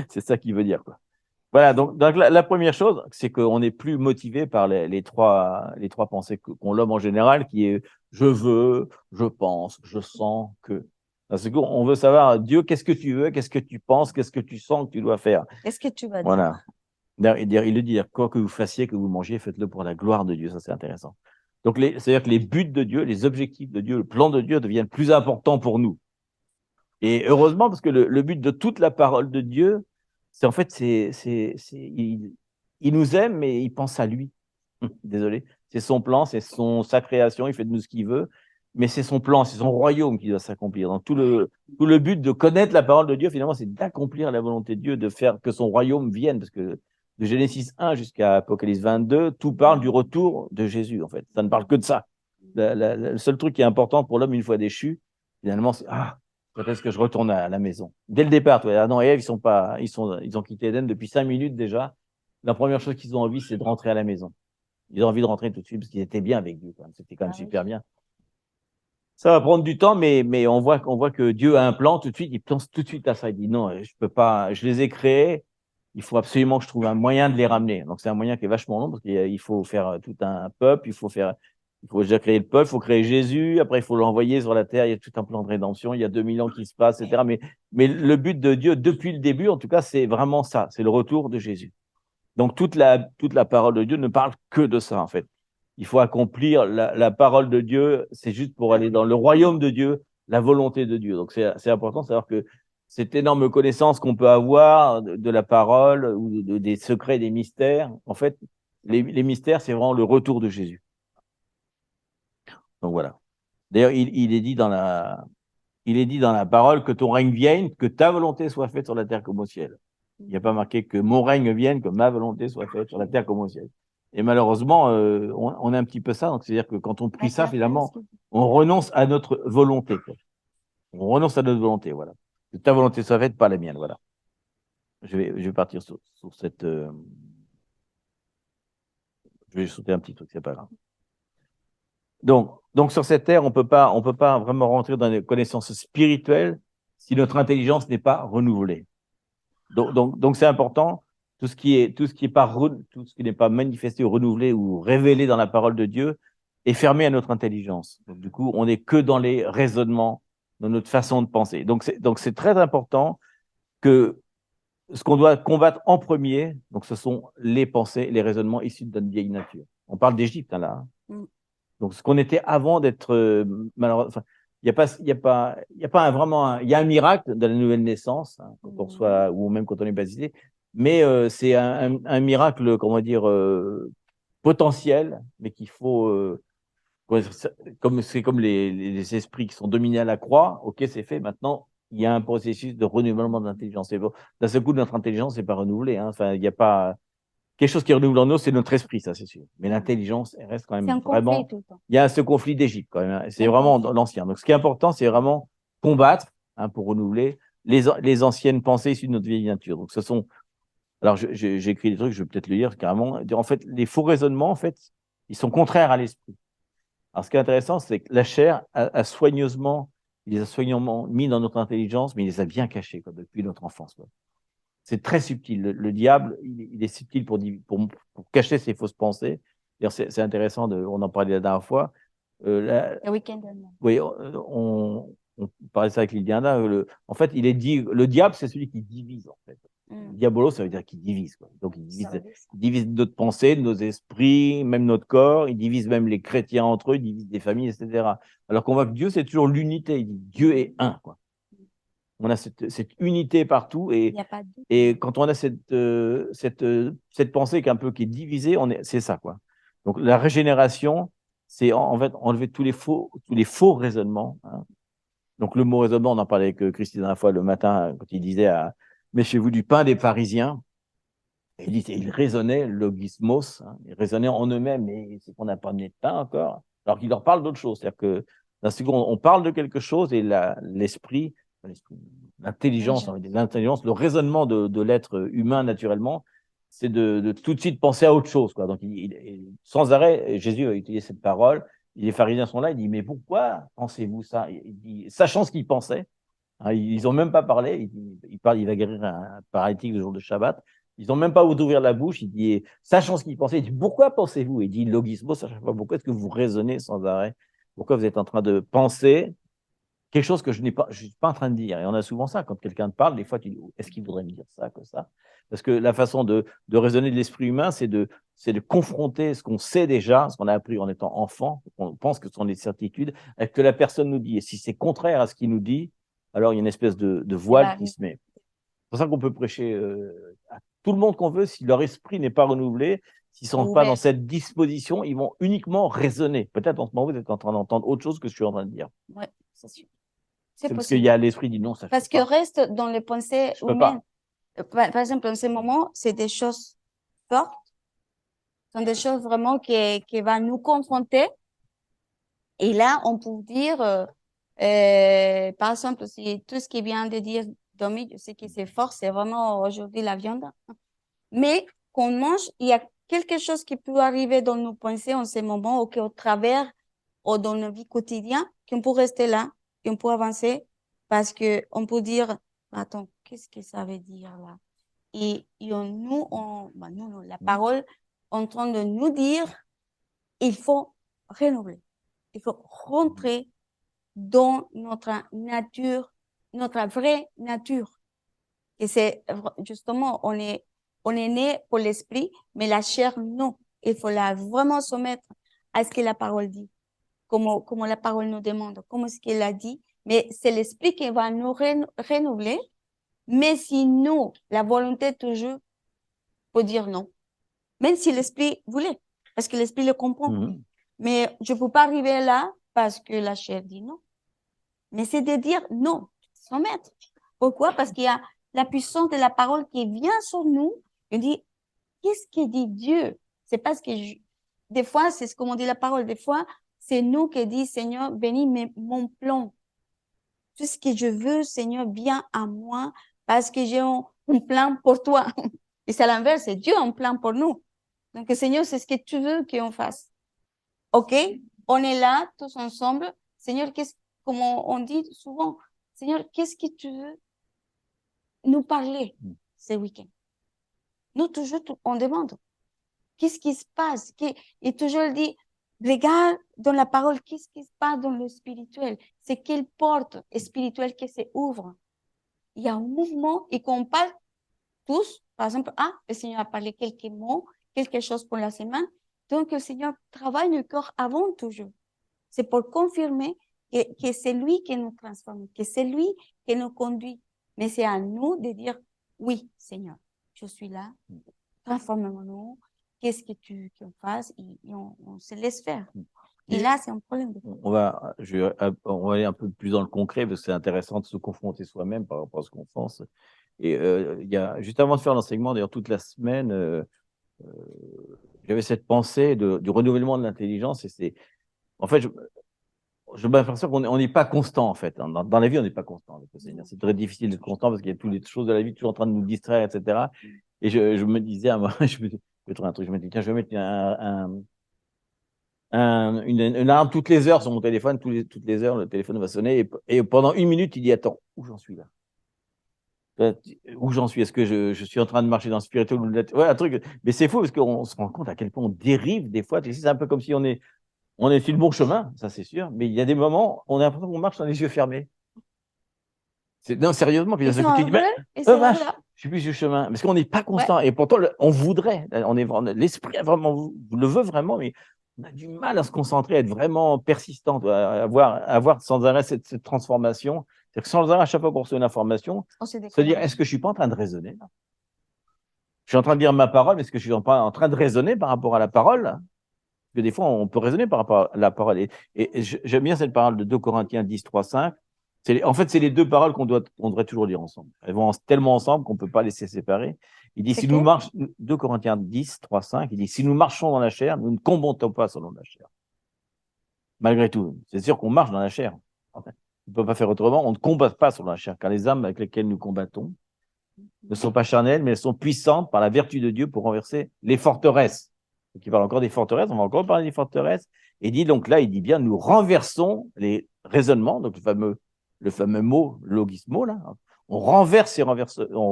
C'est ça qu'il veut dire, quoi. Voilà, donc la première chose, c'est qu'on n'est plus motivé par les trois pensées qu'ont l'homme en général, qui est je veux, je pense, je sens que. Parce qu'on veut savoir, Dieu, qu'est-ce que tu veux, qu'est-ce que tu penses, qu'est-ce que tu sens que tu dois faire. Qu'est-ce que tu vas dire? Voilà. Il le dit, quoi que vous fassiez, que vous mangiez, faites-le pour la gloire de Dieu. Ça, c'est intéressant. Donc, c'est-à-dire que les buts de Dieu, les objectifs de Dieu, le plan de Dieu deviennent plus importants pour nous. Et heureusement, parce que le but de toute la parole de Dieu, c'est en fait, il nous aime, mais il pense à lui. Désolé. C'est son plan, c'est sa création, il fait de nous ce qu'il veut, mais c'est son plan, c'est son royaume qui doit s'accomplir. Donc, tout le but de connaître la parole de Dieu, finalement, c'est d'accomplir la volonté de Dieu, de faire que son royaume vienne, parce que de Genèse 1 jusqu'à Apocalypse 22, tout parle du retour de Jésus, en fait. Ça ne parle que de ça. Le seul truc qui est important pour l'homme une fois déchu, finalement, c'est quand est-ce que je retourne à la maison? Dès le départ, Adam et Ève, ils ont quitté Éden depuis 5 minutes déjà. La première chose qu'ils ont envie, c'est de rentrer à la maison. Ils ont envie de rentrer tout de suite parce qu'ils étaient bien avec Dieu. C'était quand même super bien. Ça va prendre du temps, mais on voit que Dieu a un plan tout de suite. Il pense tout de suite à ça. Il dit non, je peux pas. Je les ai créés. Il faut absolument que je trouve un moyen de les ramener. Donc c'est un moyen qui est vachement long parce qu'il faut faire tout un peuple. Il faut faire Il faut déjà créer le peuple, il faut créer Jésus, après il faut l'envoyer sur la terre, il y a tout un plan de rédemption, il y a 2000 ans qui se passent, etc. Mais le but de Dieu, depuis le début, en tout cas, c'est vraiment ça, c'est le retour de Jésus. Donc toute la parole de Dieu ne parle que de ça, en fait. Il faut accomplir la parole de Dieu, c'est juste pour aller dans le royaume de Dieu, la volonté de Dieu. Donc c'est important de savoir que cette énorme connaissance qu'on peut avoir de la parole ou des secrets, des mystères, en fait, les mystères, c'est vraiment le retour de Jésus. Donc voilà. D'ailleurs, il est dit dans la parole que ton règne vienne, que ta volonté soit faite sur la terre comme au ciel. Il n'y a pas marqué que mon règne vienne, que ma volonté soit faite sur la terre comme au ciel. Et malheureusement, on a un petit peu ça. Donc, c'est-à-dire que quand on prie ça, finalement, on renonce à notre volonté, quoi. On renonce à notre volonté, voilà. Que ta volonté soit faite, pas la mienne, voilà. Je vais partir sur cette. Je vais sauter un petit truc, c'est pas grave. Donc sur cette terre, on peut pas vraiment rentrer dans les connaissances spirituelles si notre intelligence n'est pas renouvelée. Donc c'est important. Tout ce qui n'est pas manifesté ou renouvelé ou révélé dans la parole de Dieu est fermé à notre intelligence. Donc, du coup, on n'est que dans les raisonnements, dans notre façon de penser. Donc c'est très important que ce qu'on doit combattre en premier, donc ce sont les pensées, les raisonnements issus de notre vieille nature. On parle d'Égypte hein, là. Donc ce qu'on était avant d'être malheureusement, enfin, il y a pas il y a un miracle de la nouvelle naissance hein, quand on soit ou même quand on est baptisé, mais c'est un miracle, comment dire, potentiel, mais qu'il faut c'est comme les esprits qui sont dominés à la croix. Ok, c'est fait. Maintenant, il y a un processus de renouvellement de l'intelligence. Bon, d'un seul coup, notre intelligence n'est pas renouvelée. Hein. Enfin, il n'y a pas quelque chose qui est renouvelé en nous, c'est notre esprit, ça, c'est sûr. Mais l'intelligence, elle reste quand même vraiment. Tout le temps. Il y a ce conflit d'Égypte quand même. Hein. C'est vraiment l'ancien. Donc, ce qui est important, c'est vraiment combattre hein, pour renouveler les anciennes pensées issues de notre vieille nature. Donc, ce sont. Alors, j'ai écrit des trucs, je vais peut-être le lire carrément. En fait, les faux raisonnements, en fait, ils sont contraires à l'esprit. Alors, ce qui est intéressant, c'est que la chair il les a soigneusement mis dans notre intelligence, mais il les a bien cachés quoi, depuis notre enfance. Quoi. C'est très subtil. Le diable, il est subtil pour cacher ses fausses pensées. D'ailleurs, c'est intéressant, on en parlait la dernière fois. Le week-end dernier. Oui, on parlait de ça avec Liliana. En fait, il est dit, le diable, c'est celui qui divise, en fait. Diabolo, ça veut dire qu'il divise. Quoi. Donc, il divise notre pensée, nos esprits, même notre corps. Il divise même les chrétiens entre eux, il divise des familles, etc. Alors qu'on voit que Dieu, c'est toujours l'unité. Il dit Dieu est un. Quoi. On a cette unité partout et quand on a cette pensée qui est divisée, c'est ça quoi. Donc la régénération, c'est en fait enlever tous les faux raisonnements. Hein. Donc le mot raisonnement, on en parlait avec Christy la dernière fois le matin quand il disait méfiez-vous du pain des pharisiens. Et il raisonnait logismos, hein, ils raisonnaient en eux-mêmes, mais c'est qu'on n'a pas amené de pain encore. Alors qu'il leur parle d'autre chose, c'est-à-dire que d'un second, on parle de quelque chose et l'intelligence, le raisonnement de l'être humain naturellement, c'est de tout de suite penser à autre chose. Quoi. Donc, sans arrêt, Jésus a utilisé cette parole. Les pharisiens sont là, il dit, mais pourquoi pensez-vous ça? Il dit, sachant ce qu'ils pensaient, hein, ils n'ont même pas parlé, il va guérir un paralytique le jour de Shabbat, ils n'ont même pas ouvert la bouche, il dit, sachant ce qu'ils pensaient, il dit, pourquoi pensez-vous? Il dit, logismos, à chaque fois, pourquoi est-ce que vous raisonnez sans arrêt? Pourquoi vous êtes en train de penser quelque chose que je ne suis pas en train de dire. Et on a souvent ça, quand quelqu'un te parle, des fois tu dis, est-ce qu'il voudrait me dire ça, que ça? Parce que la façon de raisonner de l'esprit humain, c'est de confronter ce qu'on sait déjà, ce qu'on a appris en étant enfant, on pense que ce sont des certitudes, avec ce que la personne nous dit. Et si c'est contraire à ce qu'il nous dit, alors il y a une espèce de voile qui se met. C'est pour ça qu'on peut prêcher à tout le monde qu'on veut, si leur esprit n'est pas renouvelé, s'ils ne sont pas dans cette disposition, ils vont uniquement raisonner. Peut-être en ce moment, vous êtes en train d'entendre autre chose que ce que je suis en train de dire. Oui, c'est sûr. C'est parce qu'il y a l'esprit dit non, ça parce que reste dans les pensées humaines. Par exemple, en ce moment, c'est des choses fortes, ce sont des choses vraiment qui vont nous confronter. Et là, on peut dire, par exemple, si tout ce qui vient de dire Domi, je sais que c'est fort, c'est vraiment aujourd'hui la viande. Mais qu'on mange, il y a quelque chose qui peut arriver dans nos pensées en ce moment, ou au travers, ou dans nos vies quotidiennes, qu'on peut rester là, qu'on peut avancer, parce que on peut dire, attends, qu'est-ce que ça veut dire là? Et nous, la parole en train de nous dire, il faut renouveler. Il faut rentrer dans notre nature, notre vraie nature. Et c'est justement, on est né pour l'esprit, mais la chair, non. Il faut la vraiment soumettre à ce que la parole dit, comme la parole nous demande, comme ce qu'elle a dit. Mais c'est l'esprit qui va nous renouveler. Mais si nous, la volonté toujours, peut dire non. Même si l'esprit voulait, parce que l'esprit le comprend. Mais je ne peux pas arriver là parce que la chair dit non. Mais c'est de dire non, sans mettre. Pourquoi? Parce qu'il y a la puissance de la parole qui vient sur nous. On dit, qu'est-ce que dit Dieu? C'est parce que des fois, c'est ce qu'on dit la parole. Des fois, c'est nous qui dit, Seigneur, bénis mon plan. Tout ce que je veux, Seigneur, viens à moi parce que j'ai un plan pour toi. Et c'est à l'inverse, c'est Dieu un plan pour nous. Donc, Seigneur, c'est ce que tu veux qu'on fasse. OK? On est là, tous ensemble. Seigneur, comme on dit souvent, Seigneur, qu'est-ce que tu veux nous parler ce week-end? Nous, toujours, on demande, qu'est-ce qui se passe? Et toujours, il dit, regarde dans la parole, qu'est-ce qui se passe dans le spirituel? C'est quelle porte spirituelle qui s'ouvre? Il y a un mouvement et qu'on parle tous, par exemple, le Seigneur a parlé quelques mots, quelque chose pour la semaine. Donc, le Seigneur travaille le corps avant toujours. C'est pour confirmer que c'est lui qui nous transforme, que c'est lui qui nous conduit. Mais c'est à nous de dire, oui, Seigneur, je suis là, transforme-nous, qu'est-ce que tu veux qu'on fasse, et on se laisse faire. Et là, c'est un problème. On va aller un peu plus dans le concret, parce que c'est intéressant de se confronter soi-même par rapport à ce qu'on pense. Et il y a, juste avant de faire l'enseignement, d'ailleurs, toute la semaine, j'avais cette pensée du renouvellement de l'intelligence. Et en fait, je me l'impression qu'on n'est pas constant, en fait. Dans la vie, on n'est pas constant avec le Seigneur. C'est très difficile d'être constant parce qu'il y a toutes les choses de la vie toujours en train de nous distraire, etc. Et je me disais, je me trouve un truc, je me dis, tiens, je vais mettre une alarme toutes les heures sur mon téléphone, toutes les heures, le téléphone va sonner, et pendant 1 minute, il dit, attends, où j'en suis là? Où j'en suis? Est-ce que je suis en train de marcher dans le spirituel ou ouais, un truc. Mais c'est fou parce qu'on se rend compte à quel point on dérive des fois. C'est un peu comme si on est sur le bon chemin, ça c'est sûr, mais il y a des moments, on a l'impression qu'on marche dans les yeux fermés. Non, sérieusement, puis d'un coup, tu dis, vache, je suis plus sur le chemin. Parce qu'on n'est pas constant. Ouais. Et pourtant, on voudrait. L'esprit le veut vraiment, mais on a du mal à se concentrer, à être vraiment persistant, à avoir sans arrêt cette transformation. C'est-à-dire que sans arrêt, à chaque fois qu'on reçoit une information, se dire, est-ce que je ne suis pas en train de raisonner là? Je suis en train de dire ma parole, mais est-ce que je suis en train de raisonner par rapport à la parole? Parce que des fois, on peut raisonner par rapport à la parole. Et j'aime bien cette parole de 2 Corinthiens 10, 3, 5. En fait, c'est les deux paroles qu'on devrait toujours lire ensemble. Elles vont tellement ensemble qu'on ne peut pas les séparer. Il dit, si nous marchons, 2 Corinthiens 10, 3, 5, il dit, si nous marchons dans la chair, nous ne combattons pas selon la chair. Malgré tout, c'est sûr qu'on marche dans la chair. En fait, on ne peut pas faire autrement. On ne combat pas selon la chair, car les âmes avec lesquelles nous combattons ne sont pas charnelles, mais elles sont puissantes par la vertu de Dieu pour renverser les forteresses. Donc, il parle encore des forteresses, on va encore parler des forteresses. Et dit donc là, il dit bien, nous renversons les raisonnements, donc le fameux mot, logismo, là. On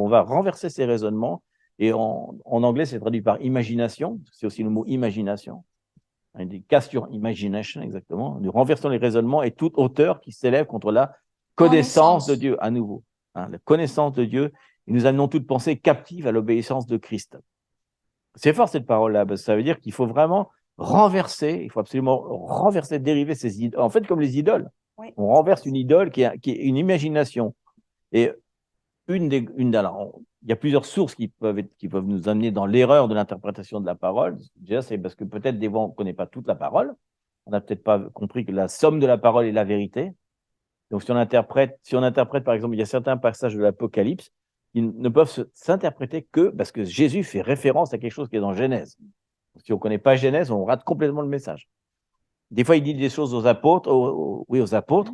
va renverser ces raisonnements. Et en anglais, c'est traduit par imagination. C'est aussi le mot imagination. Il dit cast your imagination, exactement. Nous renversons les raisonnements et toute hauteur qui s'élève contre la connaissance de Dieu, à nouveau. La connaissance de Dieu. Et nous amenons toute pensée captive à l'obéissance de Christ. C'est fort cette parole-là, parce que ça veut dire qu'il faut vraiment renverser, il faut absolument renverser, dériver ces idoles. En fait, comme les idoles. Oui. On renverse une idole qui est une imagination. Et alors, il y a plusieurs sources qui peuvent nous amener dans l'erreur de l'interprétation de la parole. Déjà, c'est parce que peut-être des fois, on ne connaît pas toute la parole. On n'a peut-être pas compris que la somme de la parole est la vérité. Donc, si on interprète, par exemple, il y a certains passages de l'Apocalypse qui ne peuvent s'interpréter que parce que Jésus fait référence à quelque chose qui est dans Genèse. Si on ne connaît pas Genèse, on rate complètement le message. Des fois, il dit des choses aux apôtres, aux apôtres,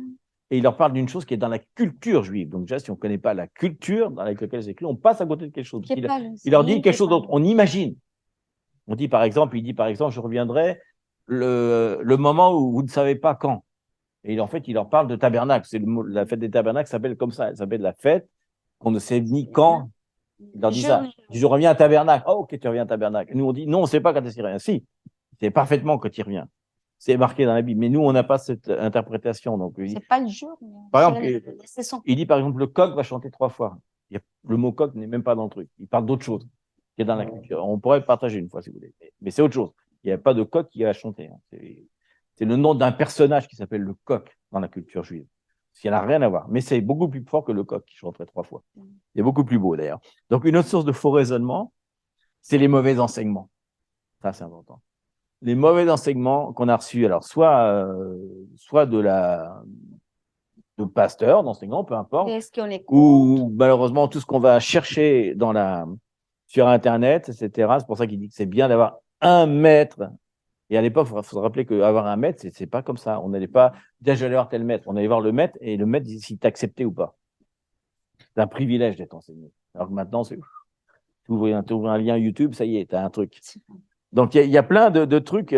et il leur parle d'une chose qui est dans la culture juive. Donc déjà, si on ne connaît pas la culture dans laquelle c'est écrit, on passe à côté de quelque chose. Il leur dit quelque chose d'autre. On imagine. Il dit par exemple, je reviendrai le moment où vous ne savez pas quand. Et en fait, il leur parle de tabernacle. La fête des tabernacles s'appelle comme ça. Elle s'appelle la fête qu'on ne sait ni quand. Il leur dit ça. Je reviens à tabernacle. Oh, ok, tu reviens à tabernacle. Et nous, on dit, non, on ne sait pas quand il revient. Si, c'est parfaitement quand il revient. c'est marqué dans la Bible. Mais nous, on n'a pas cette interprétation. Donc, C'est pas le jour, mais par c'est exemple, la saison. il dit par exemple, le coq va chanter 3 fois. Le mot coq n'est même pas dans le truc. Il parle d'autre chose qui est dans la culture. On pourrait partager une fois si vous voulez. Mais c'est autre chose. Il n'y a pas de coq qui va chanter. Hein. C'est le nom d'un personnage qui s'appelle le coq dans la culture juive. Ça n'a rien à voir. Mais c'est beaucoup plus fort que le coq qui chanterait 3 fois. C'est beaucoup plus beau d'ailleurs. Donc, une autre source de faux raisonnement, c'est les mauvais enseignements. Ça, c'est important. Les mauvais enseignements qu'on a reçus, alors soit de pasteurs, d'enseignants, peu importe, ou malheureusement tout ce qu'on va chercher sur Internet, etc. C'est pour ça qu'il dit que c'est bien d'avoir un maître. Et à l'époque, il faut se rappeler qu'avoir un maître, c'est pas comme ça. On n'allait pas dire j'allais voir tel maître. On allait voir le maître et le maître disait s'il t'acceptait ou pas. C'est un privilège d'être enseigné. Alors que maintenant, tu ouvres un lien YouTube, ça y est, tu as un truc. Donc, il y a plein de trucs,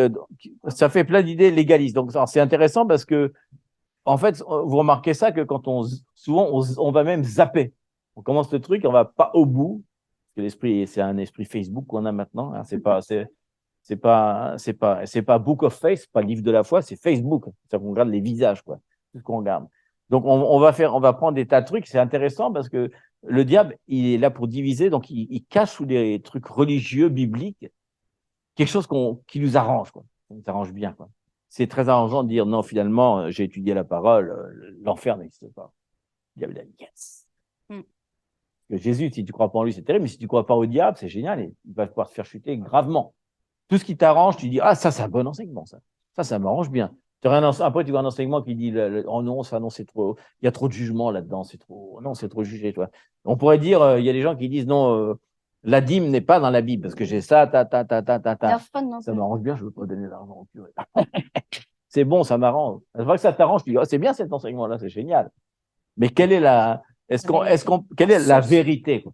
ça fait plein d'idées légalistes. Donc, c'est intéressant parce que, en fait, vous remarquez ça que souvent, on va même zapper. On commence le truc, on va pas au bout. Parce que l'esprit, c'est un esprit Facebook qu'on a maintenant. Hein, c'est pas Book of Face, pas livre de la foi, c'est Facebook. C'est-à-dire qu'on regarde les visages, quoi. Tout ce qu'on regarde. Donc, on va prendre des tas de trucs. C'est intéressant parce que le diable, il est là pour diviser. Donc, il cache sous des trucs religieux, bibliques, quelque chose qui nous arrange, quoi. Ça nous arrange bien, quoi. C'est très arrangeant de dire non, finalement, j'ai étudié la parole, l'enfer n'existe pas. Le diable a dit yes. Que Jésus, si tu crois pas en lui, c'est terrible, mais si tu crois pas au diable, c'est génial, il va pouvoir te faire chuter gravement. Tout ce qui t'arrange, tu dis ah, ça, c'est un bon enseignement, ça. Ça m'arrange bien. Après, tu vois un enseignement qui dit oh non, ça, non, c'est trop, il y a trop de jugement là-dedans, c'est trop, non, c'est trop jugé, toi. On pourrait dire, il y a des gens qui disent non, la dîme n'est pas dans la Bible parce que j'ai ça, ta. Ça m'arrange bien, je ne veux pas donner d'argent au curé. C'est bon, ça m'arrange. C'est vrai que ça t'arrange, tu dis, oh, c'est bien cet enseignement-là, c'est génial. Mais quelle est quelle est la vérité, quoi?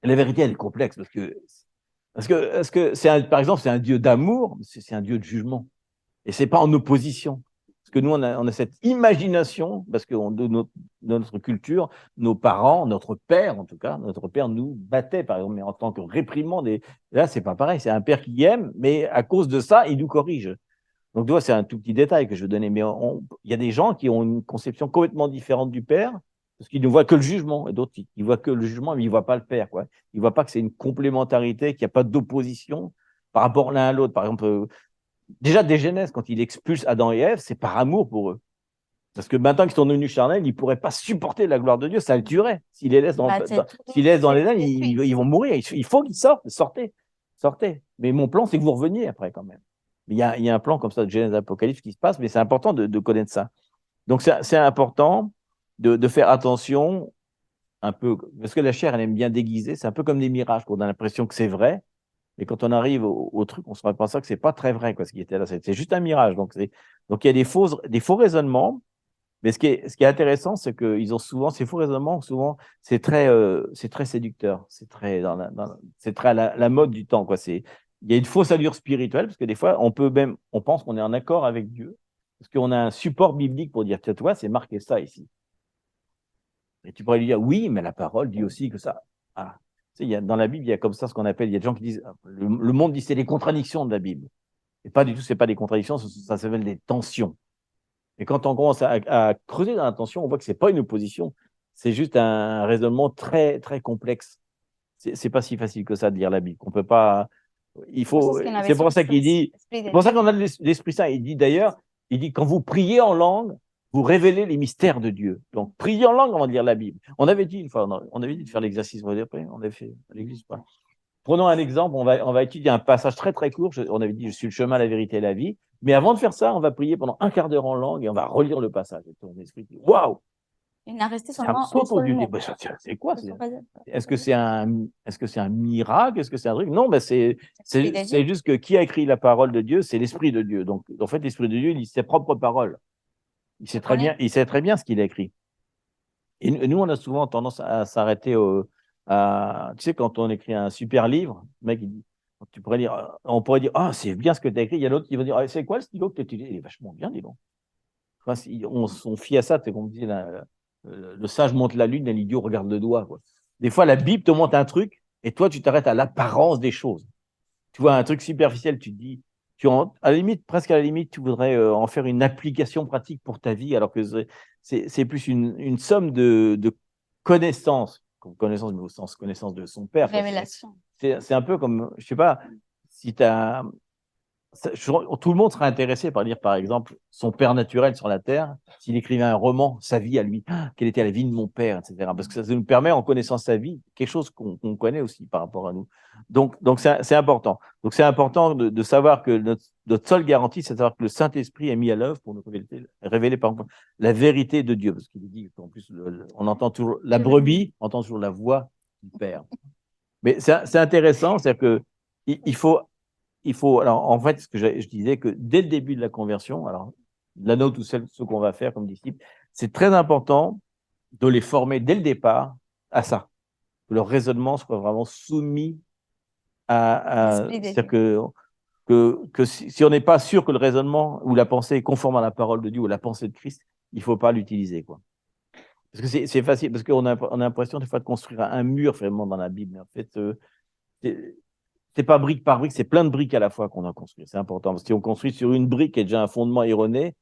La vérité, elle est complexe parce que par exemple, c'est un Dieu d'amour, c'est un Dieu de jugement. Et c'est pas en opposition. Parce que nous, on a cette imagination, parce que de notre culture, nos parents, notre père, en tout cas, notre père nous battait, par exemple, mais en tant que réprimande. Et là, c'est pas pareil. C'est un père qui aime, mais à cause de ça, il nous corrige. Donc, tu vois, c'est un tout petit détail que je veux donner. Mais il y a des gens qui ont une conception complètement différente du père, parce qu'ils ne voient que le jugement. Et d'autres, ils voient que le jugement, mais ils ne voient pas le père, quoi. Ils ne voient pas que c'est une complémentarité, qu'il n'y a pas d'opposition par rapport l'un à l'autre. Par exemple, déjà, des Genèse, quand il expulse Adam et Ève, c'est par amour pour eux. Parce que maintenant qu'ils sont devenus charnels, ils ne pourraient pas supporter la gloire de Dieu, ça le tuerait. S'ils les laissent dans les ailes, ils vont mourir. Il faut qu'ils sortent, sortez. Mais mon plan, c'est que vous reveniez après quand même. Il y a un plan comme ça de Genèse Apocalypse qui se passe, mais c'est important de connaître ça. Donc c'est important de faire attention un peu, parce que la chair, elle aime bien déguiser, c'est un peu comme des mirages, on a l'impression que c'est vrai, mais quand on arrive au truc, on se rend compte que c'est pas très vrai, quoi, ce qui était là. C'est juste un mirage. Donc, il y a des faux raisonnements. Mais ce qui est intéressant, c'est qu'ils ont souvent, ces faux raisonnements, souvent, c'est très séducteur. C'est très, c'est très à la mode du temps, quoi. Il y a une fausse allure spirituelle, parce que des fois, on pense qu'on est en accord avec Dieu, parce qu'on a un support biblique pour dire, toi, c'est marqué ça ici. Et tu pourrais lui dire, oui, mais la parole dit aussi que ça. Ah. Dans la Bible, il y a comme ça ce qu'on appelle, il y a des gens qui disent, le monde dit c'est les contradictions de la Bible. Et pas du tout, c'est pas des contradictions, ça s'appelle des tensions. Et quand on commence à creuser dans la tension, on voit que c'est pas une opposition, c'est juste un raisonnement très, très complexe. C'est pas si facile que ça de lire la Bible. On peut pas, c'est pour ça qu'il dit, c'est pour ça qu'on a l'Esprit Saint. Il dit d'ailleurs, quand vous priez en langue, vous révélez les mystères de Dieu. Donc, priez en langue avant de lire la Bible. On avait dit une fois, on avait dit de faire l'exercice, on avait fait à l'église. Prenons un exemple, on va étudier un passage très très court, on avait dit je suis le chemin, la vérité et la vie, mais avant de faire ça, on va prier pendant un quart d'heure en langue et on va relire le passage. Et ton esprit dit waouh! Il n'a resté seulement un seul mot. C'est quoi? Est-ce que c'est un miracle? Est-ce que c'est un truc? Non, c'est juste que qui a écrit la parole de Dieu, c'est l'Esprit de Dieu. Donc, en fait, l'Esprit de Dieu, il lit ses propres paroles. Il sait très bien ce qu'il a écrit. Et nous, on a souvent tendance à s'arrêter tu sais, quand on écrit un super livre, le mec, il dit, on pourrait dire, ah, c'est bien ce que tu as écrit. Il y a l'autre qui va dire, ah, c'est quoi le stylo que tu as utilisé? Il est vachement bien, dis donc. Enfin, on fie à ça, c'est comme on dit, le sage monte la lune et l'idiot regarde le doigt, quoi. Des fois, la Bible te montre un truc et toi, tu t'arrêtes à l'apparence des choses. Tu vois un truc superficiel, tu te dis, à la limite, presque à la limite, tu voudrais en faire une application pratique pour ta vie, alors que c'est plus une somme de connaissances, connaissances, mais au sens connaissance de son père. Révélation. C'est un peu comme, je sais pas, si tu as tout le monde serait intéressé par lire, par exemple, son père naturel sur la Terre, s'il écrivait un roman, sa vie à lui, quelle était la vie de mon père, etc. Parce que ça nous permet, en connaissant sa vie, quelque chose qu'on connaît aussi par rapport à nous. Donc c'est important. Donc c'est important de savoir que notre seule garantie, c'est de savoir que le Saint-Esprit est mis à l'œuvre pour nous révéler par exemple, la vérité de Dieu. Parce qu'il dit qu'en plus, on entend toujours la brebis, entend toujours la voix du Père. Mais c'est intéressant, c'est-à-dire que il faut, alors en fait, ce que je disais, que dès le début de la conversion, alors la nôtre ou ce qu'on va faire comme disciples, c'est très important de les former dès le départ à ça, que leur raisonnement soit vraiment soumis c'est-à-dire que si on n'est pas sûr que le raisonnement ou la pensée est conforme à la parole de Dieu ou la pensée de Christ, il ne faut pas l'utiliser, quoi. Parce que c'est facile, parce qu'on a l'impression des fois de construire un mur vraiment dans la Bible, mais en fait, c'est pas brique par brique, c'est plein de briques à la fois qu'on a construit. C'est important. Parce que si on construit sur une brique qui est déjà un fondement erroné,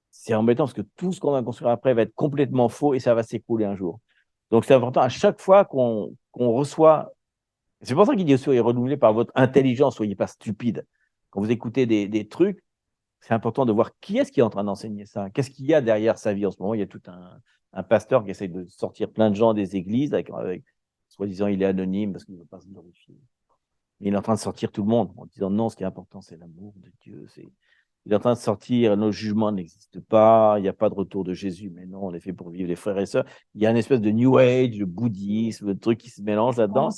c'est embêtant parce que tout ce qu'on va construire après va être complètement faux et ça va s'écrouler un jour. Donc c'est important à chaque fois qu'on reçoit. C'est pour ça qu'il dit soyez renouvelés par votre intelligence, soyez pas stupides. Quand vous écoutez des trucs, c'est important de voir qui est-ce qui est en train d'enseigner ça. Qu'est-ce qu'il y a derrière sa vie en ce moment? Il y a tout un pasteur qui essaie de sortir plein de gens des églises avec soi-disant il est anonyme parce qu'il ne veut pas se glorifier. Il est en train de sortir tout le monde en disant non, ce qui est important, c'est l'amour de Dieu. Il est en train de sortir, nos jugements n'existent pas, il n'y a pas de retour de Jésus, mais non, on est fait pour vivre les frères et sœurs. Il y a une espèce de New Age, de bouddhisme, de trucs qui se mélangent là-dedans.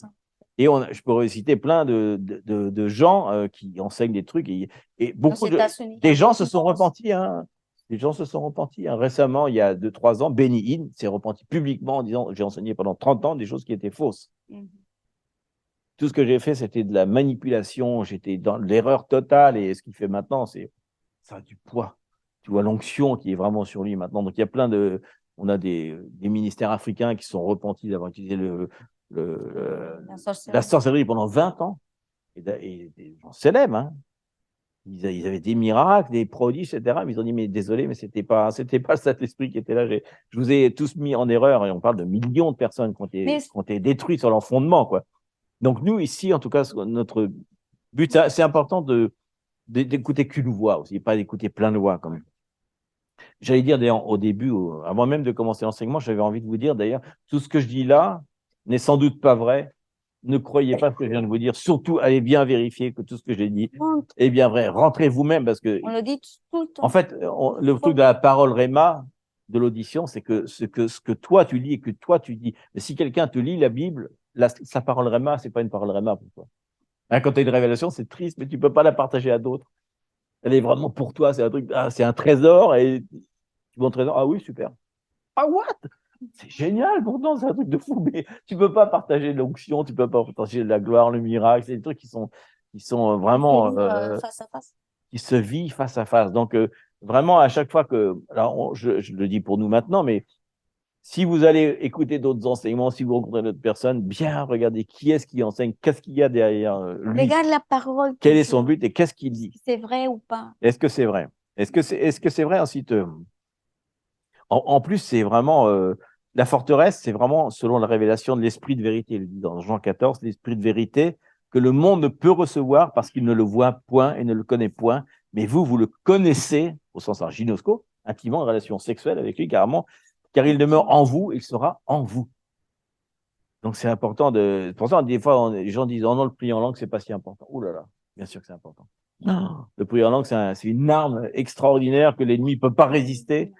Et je pourrais citer plein de gens qui enseignent des trucs. Et beaucoup des gens se sont repentis. Hein. Les gens se sont repentis. Hein. Récemment, il y a 2-3 ans, Benny Hinn s'est repenti publiquement en disant j'ai enseigné pendant 30 ans des choses qui étaient fausses. Tout ce que j'ai fait, c'était de la manipulation. J'étais dans l'erreur totale. Et ce qu'il fait maintenant, ça a du poids. Tu vois l'onction qui est vraiment sur lui maintenant. Donc, il y a on a des ministères africains qui sont repentis d'avoir utilisé la sorcellerie pendant 20 ans. Et des gens célèbres, hein. Ils avaient des miracles, des prodiges, etc. Mais ils ont dit, mais désolé, mais c'était pas le Saint-Esprit qui était là. Je vous ai tous mis en erreur. Et on parle de millions de personnes qui ont été détruites sur leur fondement, quoi. Donc, nous, ici, en tout cas, notre but, c'est important d'écouter qu'une voix aussi, pas d'écouter plein de voix, quand même. J'allais dire, d'ailleurs, au début, avant même de commencer l'enseignement, j'avais envie de vous dire, d'ailleurs, tout ce que je dis là n'est sans doute pas vrai. Ne croyez pas ce que je viens de vous dire. Surtout, allez bien vérifier que tout ce que j'ai dit est bien vrai. Rentrez vous-même parce que. On le dit tout le temps. En fait, le truc de la parole Réma, de l'audition, c'est que ce que toi tu lis et que toi tu dis. Mais si quelqu'un te lit la Bible, sa parole Réma, c'est pas une parole Réma pour toi. Hein, quand tu as une révélation, c'est triste, mais tu peux pas la partager à d'autres. Elle est vraiment pour toi. C'est un truc, c'est un trésor et tu vois un trésor. Ah oui, super. Ah what? C'est génial, pourtant, c'est un truc de fou, mais tu peux pas partager l'onction, tu peux pas partager la gloire, le miracle, c'est des trucs qui sont vraiment face à face. Qui se vivent face à face. Donc, vraiment, à chaque fois que, alors, je le dis pour nous maintenant, mais si vous allez écouter d'autres enseignements, si vous rencontrez d'autres personnes, bien regardez qui est-ce qui enseigne, qu'est-ce qu'il y a derrière lui. Regarde la parole. Quel est son but et qu'est-ce qu'il dit. C'est vrai ou pas? Est-ce que c'est vrai? Est-ce que c'est vrai ensuite? En plus, c'est vraiment la forteresse, c'est vraiment selon la révélation de l'esprit de vérité. Il dit dans Jean 14, l'esprit de vérité que le monde ne peut recevoir parce qu'il ne le voit point et ne le connaît point. Mais vous le connaissez, au sens gynosco, intimement, en relation sexuelle avec lui, carrément, car il demeure en vous, il sera en vous. Donc c'est important de. Pour ça, des fois, les gens disent oh non, le prier en langue, c'est pas si important. Ouh là là, bien sûr que c'est important. Non. Le prier en langue, c'est une arme extraordinaire que l'ennemi ne peut pas résister.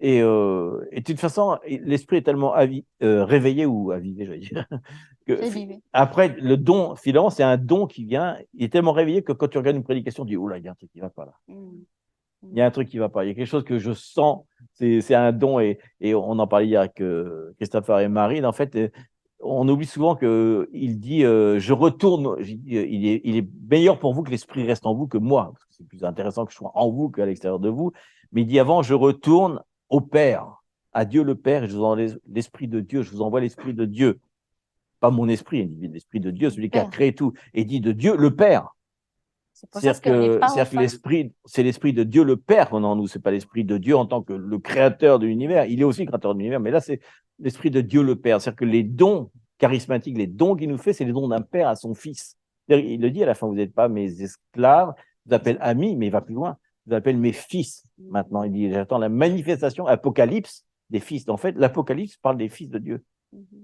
Et de toute façon, l'esprit est tellement réveillé ou avivé, je vais dire, que après, le don filant, c'est un don qui vient, il est tellement réveillé que quand tu regardes une prédication, tu dis, oh là, il y a un truc qui ne va pas là. Il y a un truc qui ne va pas. Il y a quelque chose que je sens, c'est un don. Et on en parlait hier avec Christopher et Marine. En fait, on oublie souvent qu'il dit, je retourne, il est meilleur pour vous que l'esprit reste en vous que moi. Parce que c'est plus intéressant que je sois en vous qu'à l'extérieur de vous. Mais il dit avant, je retourne au Père, à Dieu le Père, et je vous envoie l'Esprit de Dieu, je vous envoie l'Esprit de Dieu. Pas mon esprit, il dit l'Esprit de Dieu, celui qui a créé tout. Et il dit de Dieu le Père. C'est pour ça qu'on n'est pas c'est-à-dire que l'esprit, c'est l'esprit de Dieu le Père qu'on a en nous. C'est pas l'esprit de Dieu en tant que le créateur de l'univers. Il est aussi créateur de l'univers, mais là, c'est l'esprit de Dieu le Père. C'est-à-dire que les dons charismatiques, les dons qu'il nous fait, c'est les dons d'un père à son fils. Il le dit à la fin, vous n'êtes pas mes esclaves, je vous appelle amis, mais il va plus loin. Je vous appelle mes fils. Maintenant, il dit, j'attends la manifestation, Apocalypse, des fils. En fait, l'Apocalypse parle des fils de Dieu.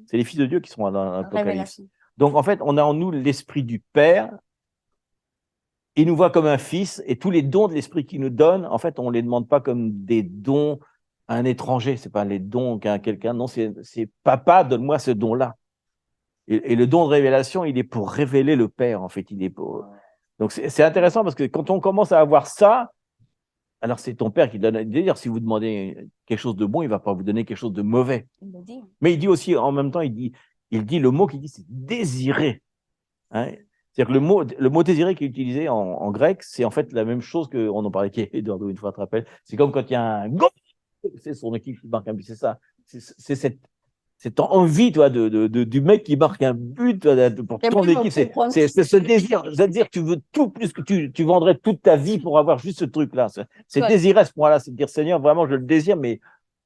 C'est les fils de Dieu qui sont dans l'Apocalypse. Donc, en fait, on a en nous l'esprit du Père. Il nous voit comme un fils, et tous les dons de l'esprit qu'il nous donne, en fait, on ne les demande pas comme des dons à un étranger. C'est pas les dons qu'à quelqu'un. Non, c'est papa, donne-moi ce don-là. Et le don de révélation, il est pour révéler le Père, en fait. Il est pour... Donc, c'est intéressant parce que quand on commence à avoir ça, alors c'est ton Père qui donne. D'ailleurs, si vous demandez quelque chose de bon, il ne va pas vous donner quelque chose de mauvais. Il le dit. Mais il dit aussi, en même temps, il dit le mot qu'il dit, c'est désirer. Hein. C'est-à-dire que le mot désiré qui est utilisé en grec, c'est en fait la même chose qu'on en parlait avec Eduardo une fois, tu te rappelles. C'est comme quand il y a un goal, c'est son équipe qui marque un but, c'est ça. C'est cette envie, toi, du mec qui marque un but toi, pour ton équipe. C'est ce désir. C'est-à-dire que tu veux tout plus que tu vendrais toute ta vie pour avoir juste ce truc-là. C'est désirer à ce point-là. C'est de dire, Seigneur, vraiment, je le désire, mais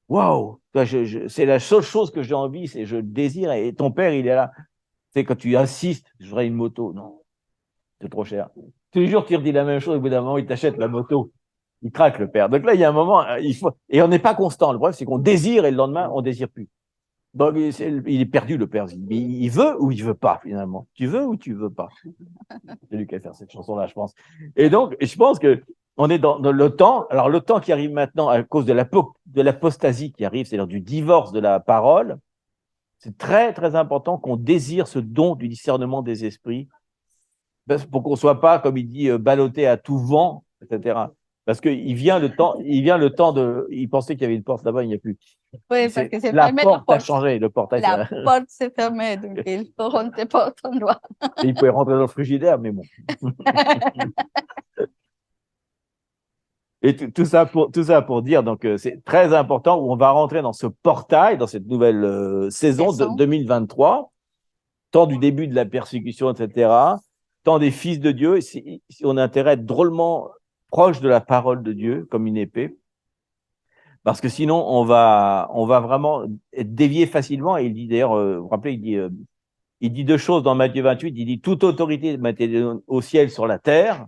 waouh, c'est la seule chose que j'ai envie, c'est je le désire. Et ton père, il est là. Tu sais, quand tu insistes, je voudrais une moto. Non, c'est trop cher. Tous les jours, tu redis la même chose, au bout d'un moment, il t'achète la moto. Il craque, le père. Donc là, il y a un moment, il faut, et on n'est pas constant. Le problème, c'est qu'on désire et le lendemain, on désire plus. Donc, il est perdu, le père. Il veut ou il veut pas, finalement. Tu veux ou tu veux pas? C'est lui qui a fait cette chanson-là, je pense. Et donc, je pense que on est dans le temps. Alors, le temps qui arrive maintenant à cause de l'apostasie qui arrive, c'est-à-dire du divorce de la parole, c'est très, très important qu'on désire ce don du discernement des esprits pour qu'on ne soit pas, comme il dit, ballotté à tout vent, etc. Parce qu'il vient le temps de. Il pensait qu'il y avait une porte là-bas, il n'y a plus. Oui, parce que c'est la fermé. Porte a changé, le portail. La porte s'est fermée, donc il faut rentrer par ton doigt. Et il pouvait rentrer dans le frigidaire, mais bon. Et tout ça pour dire, donc c'est très important où on va rentrer dans ce portail, dans cette nouvelle saison de 2023, tant du début de la persécution, etc., tant des fils de Dieu. Et si on a intérêt à être drôlement proche de la parole de Dieu, comme une épée, parce que sinon on va vraiment être dévié facilement. Et il dit d'ailleurs, vous vous rappelez, il dit deux choses dans Matthieu 28. Il dit toute autorité m'a été donnée au ciel, sur la terre,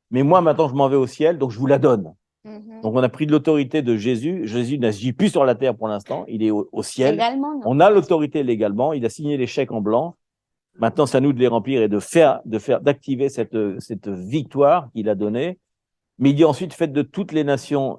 mais moi maintenant je m'en vais au ciel, donc je vous la donne. Donc, on a pris de l'autorité de Jésus. Jésus n'agit plus sur la terre pour l'instant. Il est au ciel. Légalement, on a l'autorité légalement. Il a signé les chèques en blanc. Maintenant, c'est à nous de les remplir et d'activer cette victoire qu'il a donnée. Mais il dit ensuite, faites de toutes les nations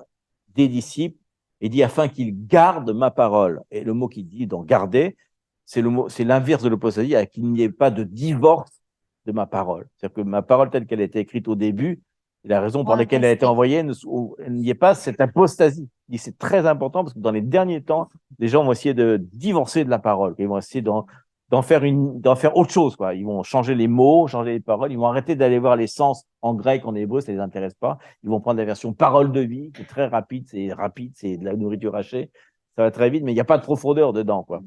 des disciples. Et dit, afin qu'ils gardent ma parole. Et le mot qu'il dit dans garder, c'est l'inverse de l'opposé, qu'il n'y ait pas de divorce de ma parole. C'est-à-dire que ma parole telle qu'elle a été écrite au début, et la raison pour laquelle elle a été envoyée, il n'y ait pas cette apostasie. C'est très important parce que dans les derniers temps, les gens vont essayer de divorcer de la parole. Ils vont essayer d'en faire autre chose, quoi. Ils vont changer les mots, changer les paroles. Ils vont arrêter d'aller voir les sens en grec, en hébreu, ça les intéresse pas. Ils vont prendre la version parole de vie, qui est très rapide, c'est de la nourriture hachée. Ça va très vite, mais il n'y a pas de profondeur dedans, quoi.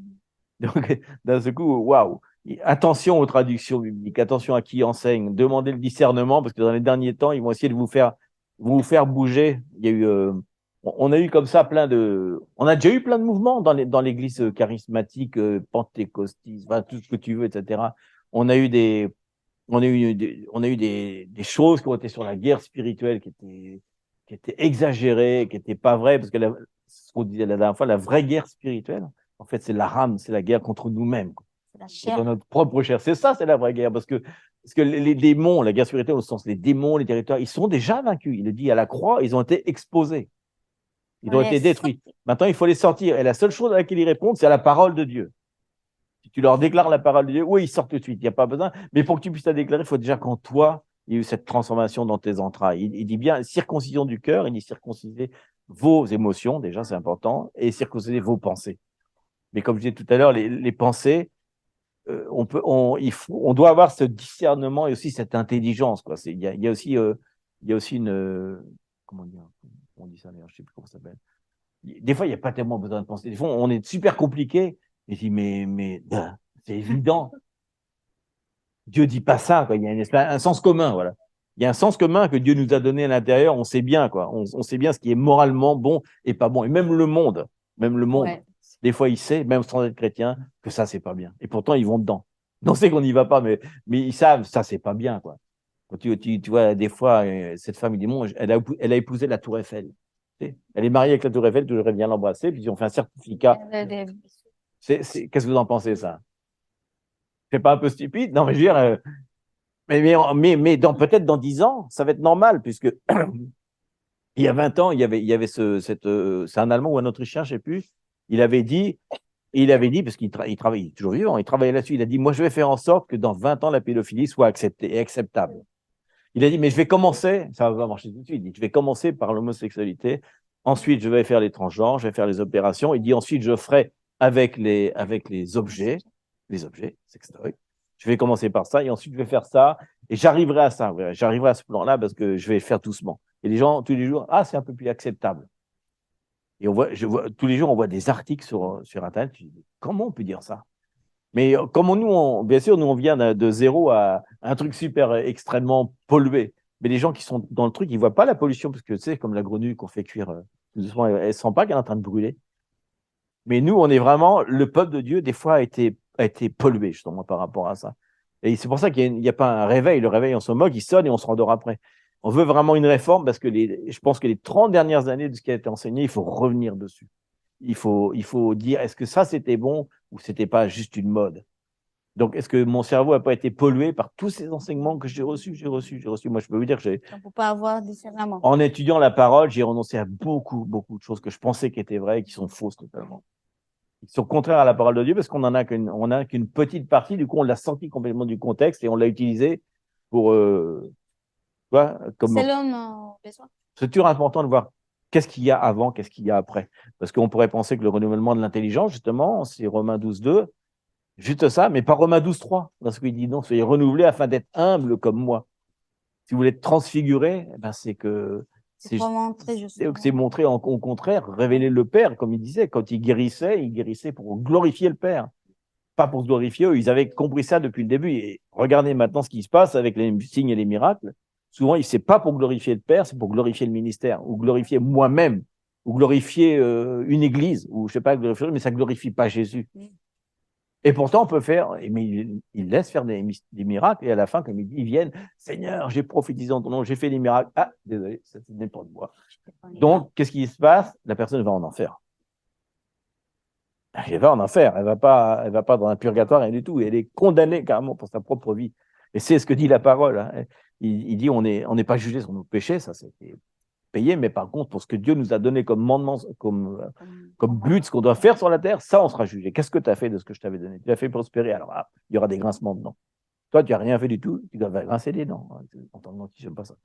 Donc, d'un seul coup, waouh. Attention aux traductions bibliques, attention à qui enseigne, demandez le discernement, parce que dans les derniers temps, ils vont essayer de vous faire bouger. Il y a eu, on a eu comme ça on a déjà eu plein de mouvements dans l'église charismatique, pentecostiste, enfin, tout ce que tu veux, etc. On a eu des choses qui ont été sur la guerre spirituelle, qui étaient exagérées, qui n'étaient pas vraies, parce que ce qu'on disait la dernière fois, la vraie guerre spirituelle, en fait, c'est la rame, c'est la guerre contre nous-mêmes. C'est la chair. Dans notre propre chair. C'est ça, c'est la vraie guerre. Parce que les démons, la guerre spirituelle au sens, les démons, les territoires, ils sont déjà vaincus. Il le dit à la croix, ils ont été exposés. Ils ont été détruits. Maintenant, il faut les sortir. Et la seule chose à laquelle ils répondent, c'est à la parole de Dieu. Si tu leur déclares la parole de Dieu, oui, ils sortent tout de suite. Il n'y a pas besoin. Mais pour que tu puisses la déclarer, il faut déjà qu'en toi, il y ait eu cette transformation dans tes entrailles. Il dit bien circoncision du cœur, il dit circonciser vos émotions, déjà, c'est important, et circonciser vos pensées. Mais comme je disais tout à l'heure, les pensées, on doit avoir ce discernement et aussi cette intelligence, quoi. Il y a aussi une, comment dire, on dit ça d'ailleurs, je sais plus comment ça s'appelle. Des fois, il n'y a pas tellement besoin de penser. Des fois, on est super compliqué. Et je dis, mais c'est évident. Dieu dit pas ça, quoi. Il y a un sens commun, voilà. Il y a un sens commun que Dieu nous a donné à l'intérieur, on sait bien, quoi. On sait bien ce qui est moralement bon et pas bon. Et même le monde, Ouais. des fois, il sait, même sans être chrétien, que ça, c'est pas bien. Et pourtant, ils vont dedans. On sait qu'on n'y va pas, mais ils savent, ça, c'est pas bien, quoi. Quand tu vois, des fois, cette femme, il dit, bon, elle a épousé la Tour Eiffel. Tu sais, elle est mariée avec la Tour Eiffel, tu devrais bien l'embrasser, puis ils ont fait un certificat. Qu'est-ce que vous en pensez, ça? C'est pas un peu stupide? Non, mais je veux dire, peut-être dans 10 ans, ça va être normal, puisque il y a 20 ans, il y avait c'est un Allemand ou un Autrichien, je sais plus, il avait dit, parce qu'il travaille, il est toujours vivant, il travaillait là-dessus, il a dit, moi, je vais faire en sorte que dans 20 ans, la pédophilie soit acceptée et acceptable. Il a dit, mais je vais commencer, ça va marcher tout de suite, il dit, je vais commencer par l'homosexualité, ensuite je vais faire les transgenres, je vais faire les opérations, il dit, ensuite je ferai avec les objets, sextoys, je vais commencer par ça, et ensuite je vais faire ça, et j'arriverai à ça, j'arriverai à ce plan-là parce que je vais faire doucement. Et les gens, tous les jours, ah, c'est un peu plus acceptable. Et tous les jours, on voit des articles sur Internet, comment on peut dire ça? Mais comme bien sûr, nous, on vient de zéro à un truc super extrêmement pollué. Mais les gens qui sont dans le truc, ils ne voient pas la pollution, parce que tu sais, comme la grenouille qu'on fait cuire, doucement, elle ne sent pas qu'elle est en train de brûler. Mais nous, on est vraiment, le peuple de Dieu, des fois, a été pollué, justement, par rapport à ça. Et c'est pour ça qu'il n'y a pas un réveil. Le réveil, on se moque, il sonne et on se rendort après. On veut vraiment une réforme parce que je pense que les 30 dernières années de ce qui a été enseigné, il faut revenir dessus. Il faut dire, est-ce que ça, c'était bon ou c'était pas juste une mode? Donc, est-ce que mon cerveau n'a pas été pollué par tous ces enseignements que j'ai reçus? Moi, je peux vous dire que On ne peut pas avoir discernement. en étudiant la parole, j'ai renoncé à beaucoup, beaucoup de choses que je pensais qui étaient vraies et qui sont fausses totalement. Ils sont contraires à la parole de Dieu parce qu'on en a qu'une petite partie. Du coup, on l'a sorti complètement du contexte et on l'a utilisé pour, tu vois, comme Selon nos besoins. c'est toujours important de voir qu'est-ce qu'il y a avant, qu'est-ce qu'il y a après. Parce qu'on pourrait penser que le renouvellement de l'intelligence, justement, c'est Romains 12.2, juste ça, mais pas Romains 12.3, parce qu'il dit non, soyez renouvelés afin d'être humbles comme moi. Si vous voulez être transfiguré, eh ben c'est que C'est pour montrer justement. c'est montrer au contraire, révéler le Père, comme il disait, quand il guérissait pour glorifier le Père, pas pour se glorifier eux. Ils avaient compris ça depuis le début. Et regardez maintenant ce qui se passe avec les signes et les miracles. Souvent, c'est pas pour glorifier le Père, c'est pour glorifier le ministère, ou glorifier moi-même, ou glorifier une église, ou je sais pas, mais ça glorifie pas Jésus. Et pourtant, on peut faire, mais il laisse faire des miracles, et à la fin, comme il dit, ils viennent, Seigneur, j'ai prophétisé en ton nom, j'ai fait des miracles. Ah, désolé, ça n'est pas de moi. Donc, qu'est-ce qui se passe? La personne va en enfer. Elle va en enfer, elle va pas dans un purgatoire, rien du tout. Elle est condamnée carrément pour sa propre vie. Et c'est ce que dit la parole. Hein. Il dit, on n'est pas jugé sur nos péchés, ça c'était payé, mais par contre, pour ce que Dieu nous a donné comme mandement, comme but, ce qu'on doit faire sur la terre, ça, on sera jugé. Qu'est-ce que tu as fait de ce que je t'avais donné? Tu as fait prospérer, alors il y aura des grincements dedans. Toi, tu n'as rien fait du tout, tu dois grincer des dents. Entends-moi, j'aime pas ça.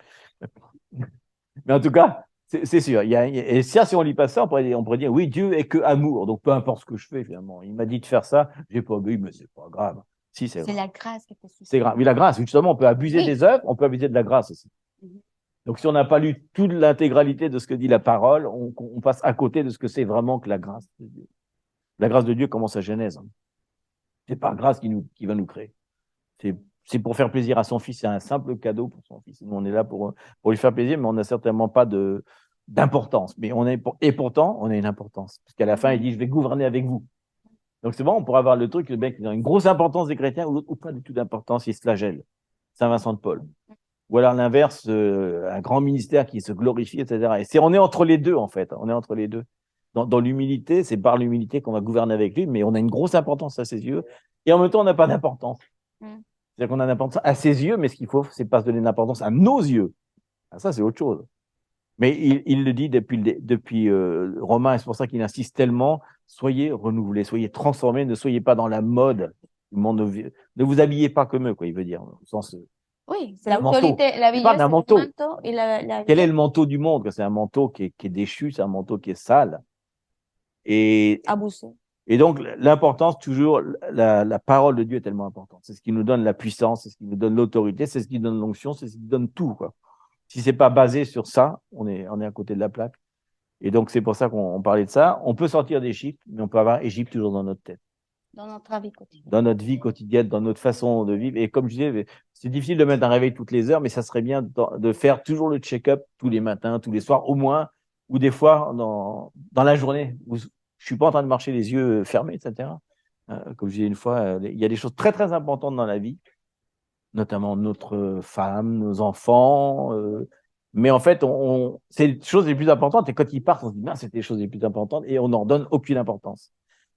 Mais en tout cas, c'est sûr. Et si on lit pas ça, on pourrait dire, oui, Dieu est que amour. Donc, peu importe ce que je fais, finalement. Il m'a dit de faire ça, j'ai pas obéi, mais c'est pas grave. Si, c'est grave. C'est la grâce qui te suffit. C'est grave. Oui, la grâce, justement, on peut abuser des œuvres, on peut abuser de la grâce aussi. Donc, si on n'a pas lu toute l'intégralité de ce que dit la parole, on passe à côté de ce que c'est vraiment que la grâce de Dieu. La grâce de Dieu commence à Genèse. C'est par grâce qui va nous créer. C'est pour faire plaisir à son fils. C'est un simple cadeau pour son fils. Nous, on est là pour lui faire plaisir, mais on n'a certainement pas d'importance. Et pourtant, on a une importance. Parce qu'à la fin, il dit, je vais gouverner avec vous. Donc, c'est bon, on pourrait avoir le truc, le mec qui a une grosse importance des chrétiens ou pas du tout d'importance, il se flagelle. Saint Vincent de Paul. Ou alors l'inverse, un grand ministère qui se glorifie, etc. Et on est entre les deux, en fait. On est entre les deux. Dans l'humilité, c'est par l'humilité qu'on va gouverner avec lui, mais on a une grosse importance à ses yeux. Et en même temps, on n'a pas d'importance. C'est-à-dire qu'on a une importance à ses yeux, mais ce qu'il faut, c'est pas se donner d'importance à nos yeux. Ah, ça, c'est autre chose. Mais il le dit depuis Romain, et c'est pour ça qu'il insiste tellement, soyez renouvelés, soyez transformés, ne soyez pas dans la mode du monde, ne vous habillez pas comme eux, quoi, il veut dire, au sens oui, c'est l'autorité, la bellesse du manteau. Et Quel est le manteau du monde? C'est un manteau qui est déchu, c'est un manteau qui est sale. Et abusé. Et donc, l'importance, toujours, la parole de Dieu est tellement importante. C'est ce qui nous donne la puissance, c'est ce qui nous donne l'autorité, c'est ce qui donne l'onction, c'est ce qui donne tout, quoi. Si c'est pas basé sur ça, on est à côté de la plaque. Et donc, c'est pour ça qu'on parlait de ça. On peut sortir d'Égypte, mais on peut avoir Égypte toujours dans notre tête. Dans notre vie quotidienne. Dans notre vie quotidienne, dans notre façon de vivre. Et comme je disais, c'est difficile de mettre un réveil toutes les heures, mais ça serait bien de faire toujours le check-up tous les matins, tous les soirs, au moins, ou des fois dans la journée, où je suis pas en train de marcher les yeux fermés, etc. Comme je disais une fois, il y a des choses très, très importantes dans la vie, notamment notre femme, nos enfants. Mais en fait, c'est les choses les plus importantes. Et quand ils partent, on se dit, ben, c'était les choses les plus importantes et on n'en donne aucune importance.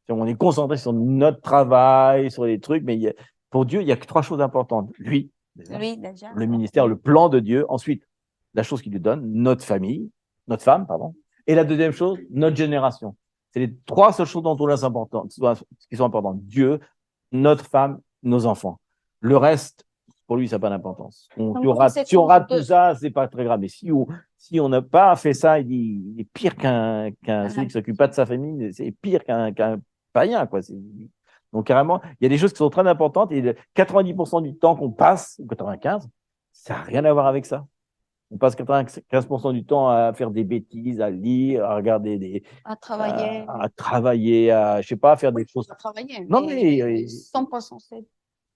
On est concentré sur notre travail, sur les trucs, mais pour Dieu, il n'y a que trois choses importantes. Lui, déjà, Déjà. le ministère, le plan de Dieu. Ensuite, la chose qu'il lui donne, notre famille, notre femme, pardon. Et la deuxième chose, notre génération. C'est les trois seules choses dont on est important, qui sont importantes. Dieu, notre femme, nos enfants. Le reste, pour lui, ça n'a pas d'importance. Si on rate tout ça, c'est pas très grave. Mais si on n'a pas fait ça, il est pire qu'un celui qui s'occupe pas de sa famille, c'est pire qu'un païen, quoi. Donc, carrément, il y a des choses qui sont très importantes et 90% du temps qu'on passe, ou 95, ça n'a rien à voir avec ça. On passe 95% du temps à faire des bêtises, à lire, à regarder à travailler. À travailler, je sais pas, à faire des choses. À travailler. Non, mais 100% c'est.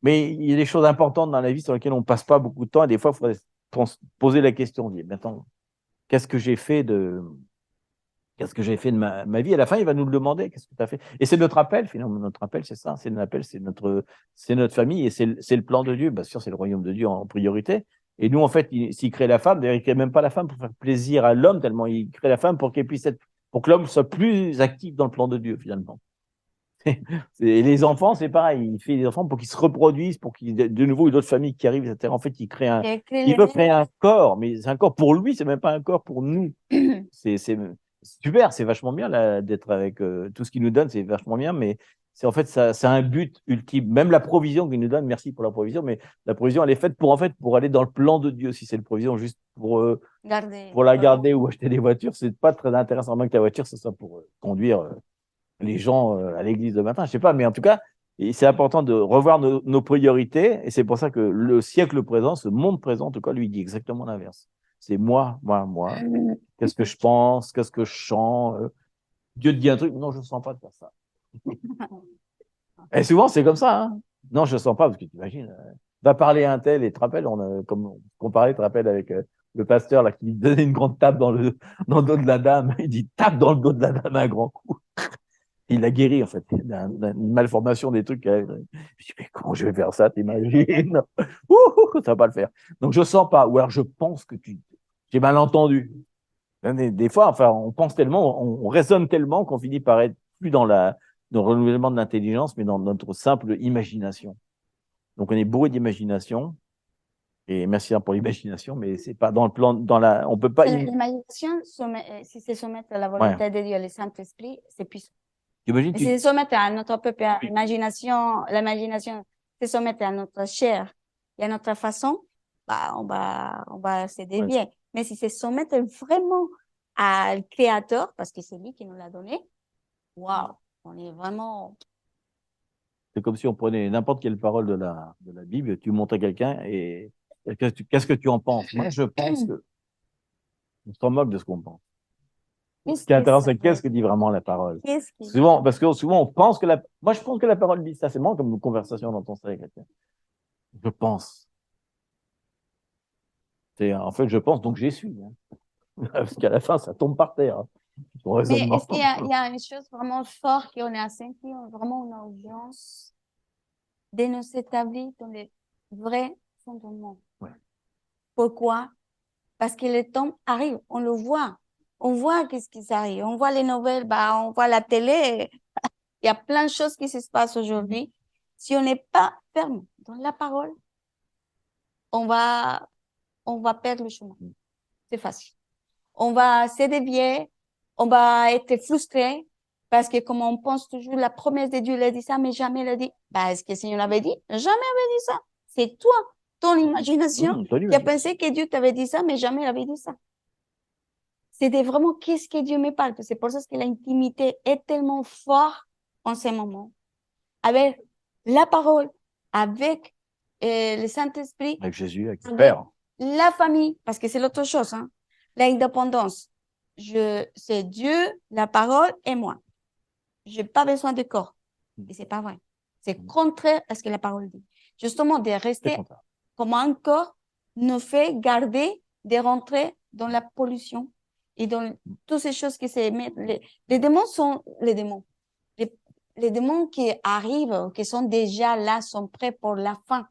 Mais il y a des choses importantes dans la vie sur lesquelles on ne passe pas beaucoup de temps et des fois, il faudrait poser la question, dire, maintenant, qu'est-ce que j'ai fait de ma vie? À la fin, il va nous le demander, qu'est-ce que tu as fait? Et c'est notre appel, finalement, notre appel, c'est ça, c'est l'appel, c'est notre famille et c'est le plan de Dieu. Bien sûr, c'est le royaume de Dieu en priorité. Et nous, en fait, s'il crée la femme, d'ailleurs, il ne crée même pas la femme pour faire plaisir à l'homme, tellement il crée la femme pour qu'elle puisse pour que l'homme soit plus actif dans le plan de Dieu, finalement. Et les enfants, c'est pareil. Il fait des enfants pour qu'ils se reproduisent, pour qu'il de nouveau une autre famille qui arrive, etc. En fait, il veut créer un corps, mais c'est un corps pour lui, c'est même pas un corps pour nous. C'est super, c'est vachement bien d'être avec tout ce qu'il nous donne, c'est vachement bien, mais c'est en fait ça a un but ultime. Même la provision qu'il nous donne, merci pour la provision, mais la provision elle est faite pour aller dans le plan de Dieu. Si c'est la provision juste pour la garder ou acheter des voitures, c'est pas très intéressant. Même que la voiture, ce soit pour conduire les gens à l'église le matin, je sais pas, mais en tout cas, c'est important de revoir nos priorités, et c'est pour ça que le siècle présent, ce monde présent, en tout cas, lui dit exactement l'inverse. C'est moi. Qu'est-ce que je pense, qu'est-ce que je sens. Dieu te dit un truc, non, je ne sens pas de faire ça. Et souvent, c'est comme ça. Hein. Non, je ne sens pas, parce que tu imagines, va parler à un tel, et tu te rappelles, comme on parlait, tu te rappelles avec le pasteur là, qui donnait une grande tape dans le dos de la dame. Il dit, tape dans le dos de la dame un grand coup. Il l'a guéri, en fait, d'une malformation des trucs. Je dis, mais comment je vais faire ça, t'imagines? Ça va pas le faire. Donc, je sens pas. Ou alors, je pense que j'ai mal entendu. Des fois, enfin, on pense tellement, on raisonne tellement qu'on finit par être plus dans le renouvellement de l'intelligence, mais dans notre simple imagination. Donc, on est bourré d'imagination. Et merci pour l'imagination, mais c'est pas dans le plan, on peut pas. L'imagination, si c'est soumettre à la volonté de Dieu, le Saint-Esprit, c'est puissant. Si c'est soumettre à notre peuple, à l'imagination, c'est soumettre à notre chair et à notre façon, bah, on va se dévier. Ouais. Mais si c'est soumettre vraiment à le Créateur, parce que c'est lui qui nous l'a donné, waouh, on est vraiment. C'est comme si on prenait n'importe quelle parole de la Bible, tu montres à quelqu'un et qu'est-ce que tu en penses? Moi, je pense que on s'en moque de ce qu'on pense. Ce qui est intéressant, c'est qu'est-ce que dit vraiment la parole. Souvent, parce que souvent, on pense que moi, je pense que la parole dit ça. C'est moi comme une conversation dans ton ça avec quelqu'un. Je pense. En fait, je pense, donc j'ai su. Hein. Parce qu'à la fin, ça tombe par terre. Hein. Mais est-ce qu'il y a une chose vraiment forte qu'on a senti, vraiment une urgence de nous établir dans les vrais fondements? Ouais. Pourquoi? Parce que le temps arrive, on le voit. On voit qu'est-ce qui arrive. On voit les nouvelles, on voit la télé. Il y a plein de choses qui se passent aujourd'hui. Si on n'est pas ferme dans la parole, on va perdre le chemin. C'est facile. On va se dévier, on va être frustré parce que comme on pense toujours, la promesse de Dieu l'a dit ça, mais jamais l'a dit. Est-ce que le Seigneur l'avait dit? Jamais avait dit ça. C'est toi, ton imagination, qui a pensé que Dieu t'avait dit ça, mais jamais l'avait dit ça. C'était vraiment qu'est-ce que Dieu me parle. C'est pour ça que l'intimité est tellement forte en ce moment. Avec la parole, avec le Saint-Esprit. Avec Jésus, avec le Père. La famille, parce que c'est l'autre chose. Hein. L'indépendance. C'est Dieu, la parole et moi. Je n'ai pas besoin de corps. Et c'est pas vrai. C'est contraire à ce que la parole dit. Justement, de C'est rester contraire. comme un corps nous fait garder, de rentrer dans la pollution et dans toutes ces choses qui s'émettent. Les démons sont les démons. Les démons qui arrivent, qui sont déjà là, sont prêts pour la fin.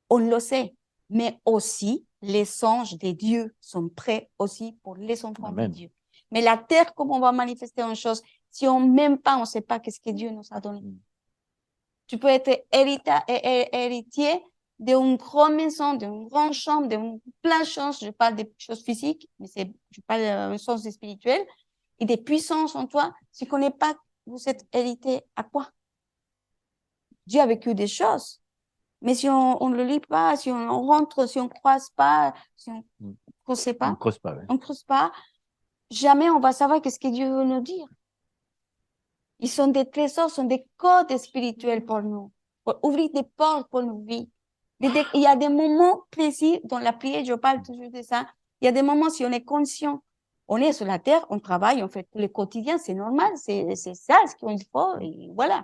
On le sait. Mais aussi, les anges de Dieu sont prêts aussi pour les enfants Amen. de Dieu. Mais la terre, comment on va manifester une chose, si on même pas, on ne sait pas qu'est-ce que Dieu nous a donné. Tu peux être héritier d'une grande maison, d'une grande chambre, d'une plein de choses. Je parle des choses physiques, mais je parle d'un sens spirituel et des puissances en toi. Si tu ne connais pas, vous êtes hérité à quoi? Dieu a vécu des choses. Mais si on ne le lit pas, si on rentre, si on ne croise pas, si on ne sait On ne pas, creuse pas. Ouais. on ne creuse pas, jamais on va savoir qu'est-ce que Dieu veut nous dire. Ils sont des trésors, sont des codes spirituels pour nous, pour ouvrir des portes pour nos vies. Il y a des moments précis dans la prière, je parle toujours de ça. Il y a des moments, si on est conscient, on est sur la terre, on travaille, on fait tout le quotidien, c'est normal, c'est ça ce qu'il faut, et voilà.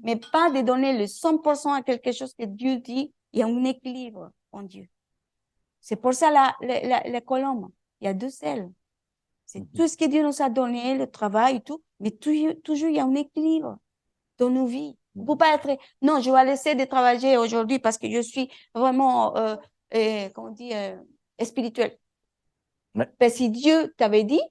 Mais pas de donner le 100% à quelque chose que Dieu dit, il y a un équilibre en Dieu. C'est pour ça la colombe, il y a deux ailes. C'est tout ce que Dieu nous a donné, le travail et tout, mais toujours il y a un équilibre dans nos vies. On ne peut pas être, non, je vais laisser de travailler aujourd'hui parce que je suis vraiment, comment on dit, spirituel. Ouais. Mais si Dieu t'avait dit,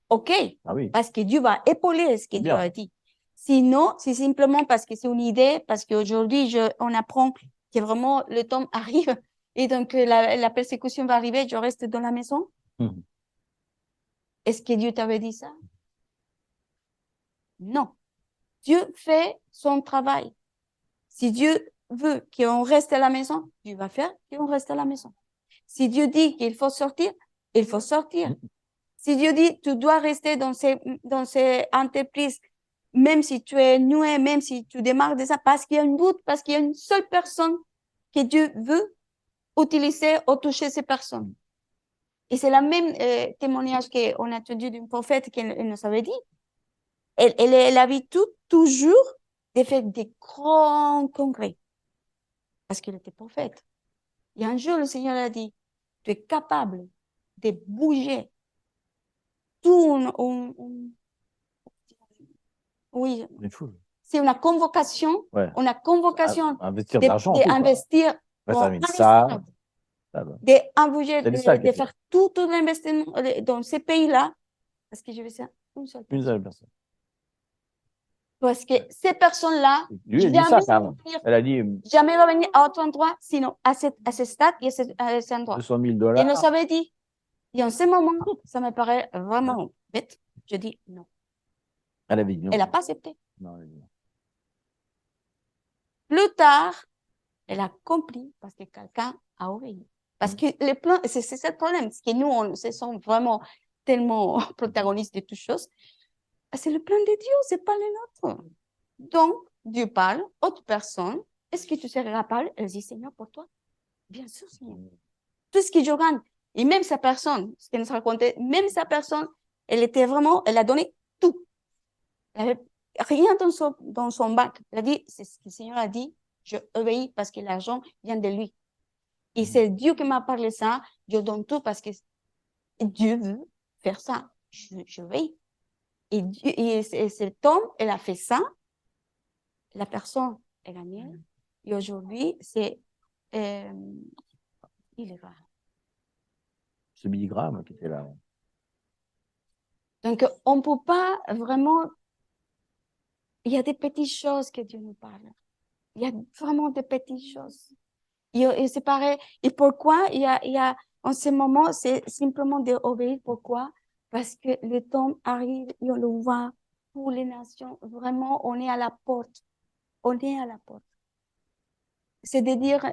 OK, Ah oui. parce que Dieu va épauler ce que Dieu Bien. a dit. Sinon, c'est simplement parce que c'est une idée, parce qu'aujourd'hui, on apprend que vraiment le temps arrive et donc la persécution va arriver, je reste dans la maison. Est-ce que Dieu t'avait dit ça? Non. Dieu fait son travail. Si Dieu veut qu'on reste à la maison, Dieu va faire qu'on reste à la maison. Si Dieu dit qu'il faut sortir, il faut sortir. Si Dieu dit tu dois rester dans ces entreprises, même si tu es noué, même si tu démarres de ça, parce qu'il y a une but, parce qu'il y a une seule personne que Dieu veut utiliser ou toucher ces personnes. Et c'est le même témoignage qu'on a entendu d'une prophète qui nous avait dit. Elle avait toujours de faire des grands congrès. Parce qu'il était prophète. Et un jour, le Seigneur a dit, tu es capable de bouger tout oui, Une foule. c'est une convocation, Ouais. une convocation Investir de l'argent. d'investir Ouais, ça amène un ça. stade, Ça va. de faire tout l'investissement dans ces pays-là, parce que je vais faire une seule Une personne. seule personne. Parce que ces personnes-là, Lui, elle dit ça quand même. Elle a dit jamais va venir à autre endroit, sinon à ce stade et à cet endroit. 200 000 Et $. nous avait dit, et en ce moment, ça me paraît vraiment bête. Je dis non. Elle avait dit non. Elle n'a pas accepté. Non, elle a dit non. Plus tard, elle a compris parce que quelqu'un a obéi. Parce que les plans, c'est ça le problème, parce que nous, on se sent vraiment tellement protagonistes de toutes choses. C'est le plan de Dieu, c'est pas le nôtre. Donc, Dieu parle, autre personne, est-ce que tu serais capable? Elle dit, Seigneur, pour toi? Bien sûr, Seigneur. Tout ce que je gagne. Et même sa personne, ce qu'elle nous racontait, même sa personne, elle a donné tout. Elle avait rien dans son bac. Elle a dit, c'est ce que le Seigneur a dit, je obéis parce que l'argent vient de lui. Et c'est Dieu qui m'a parlé ça, je donne tout parce que Dieu veut faire ça. Je obéis. Et cet homme, elle a fait ça, la personne est gagnée. Et aujourd'hui, c'est illégal. Ce Billy Graham qui était là. Donc, on ne peut pas vraiment... Il y a des petites choses que Dieu nous parle. Il y a vraiment des petites choses. Et c'est pareil. Et pourquoi il y a en ce moment, c'est simplement d'obéir. Pourquoi? Parce que le temps arrive et on le voit pour les nations. Vraiment, on est à la porte. On est à la porte. C'est de dire,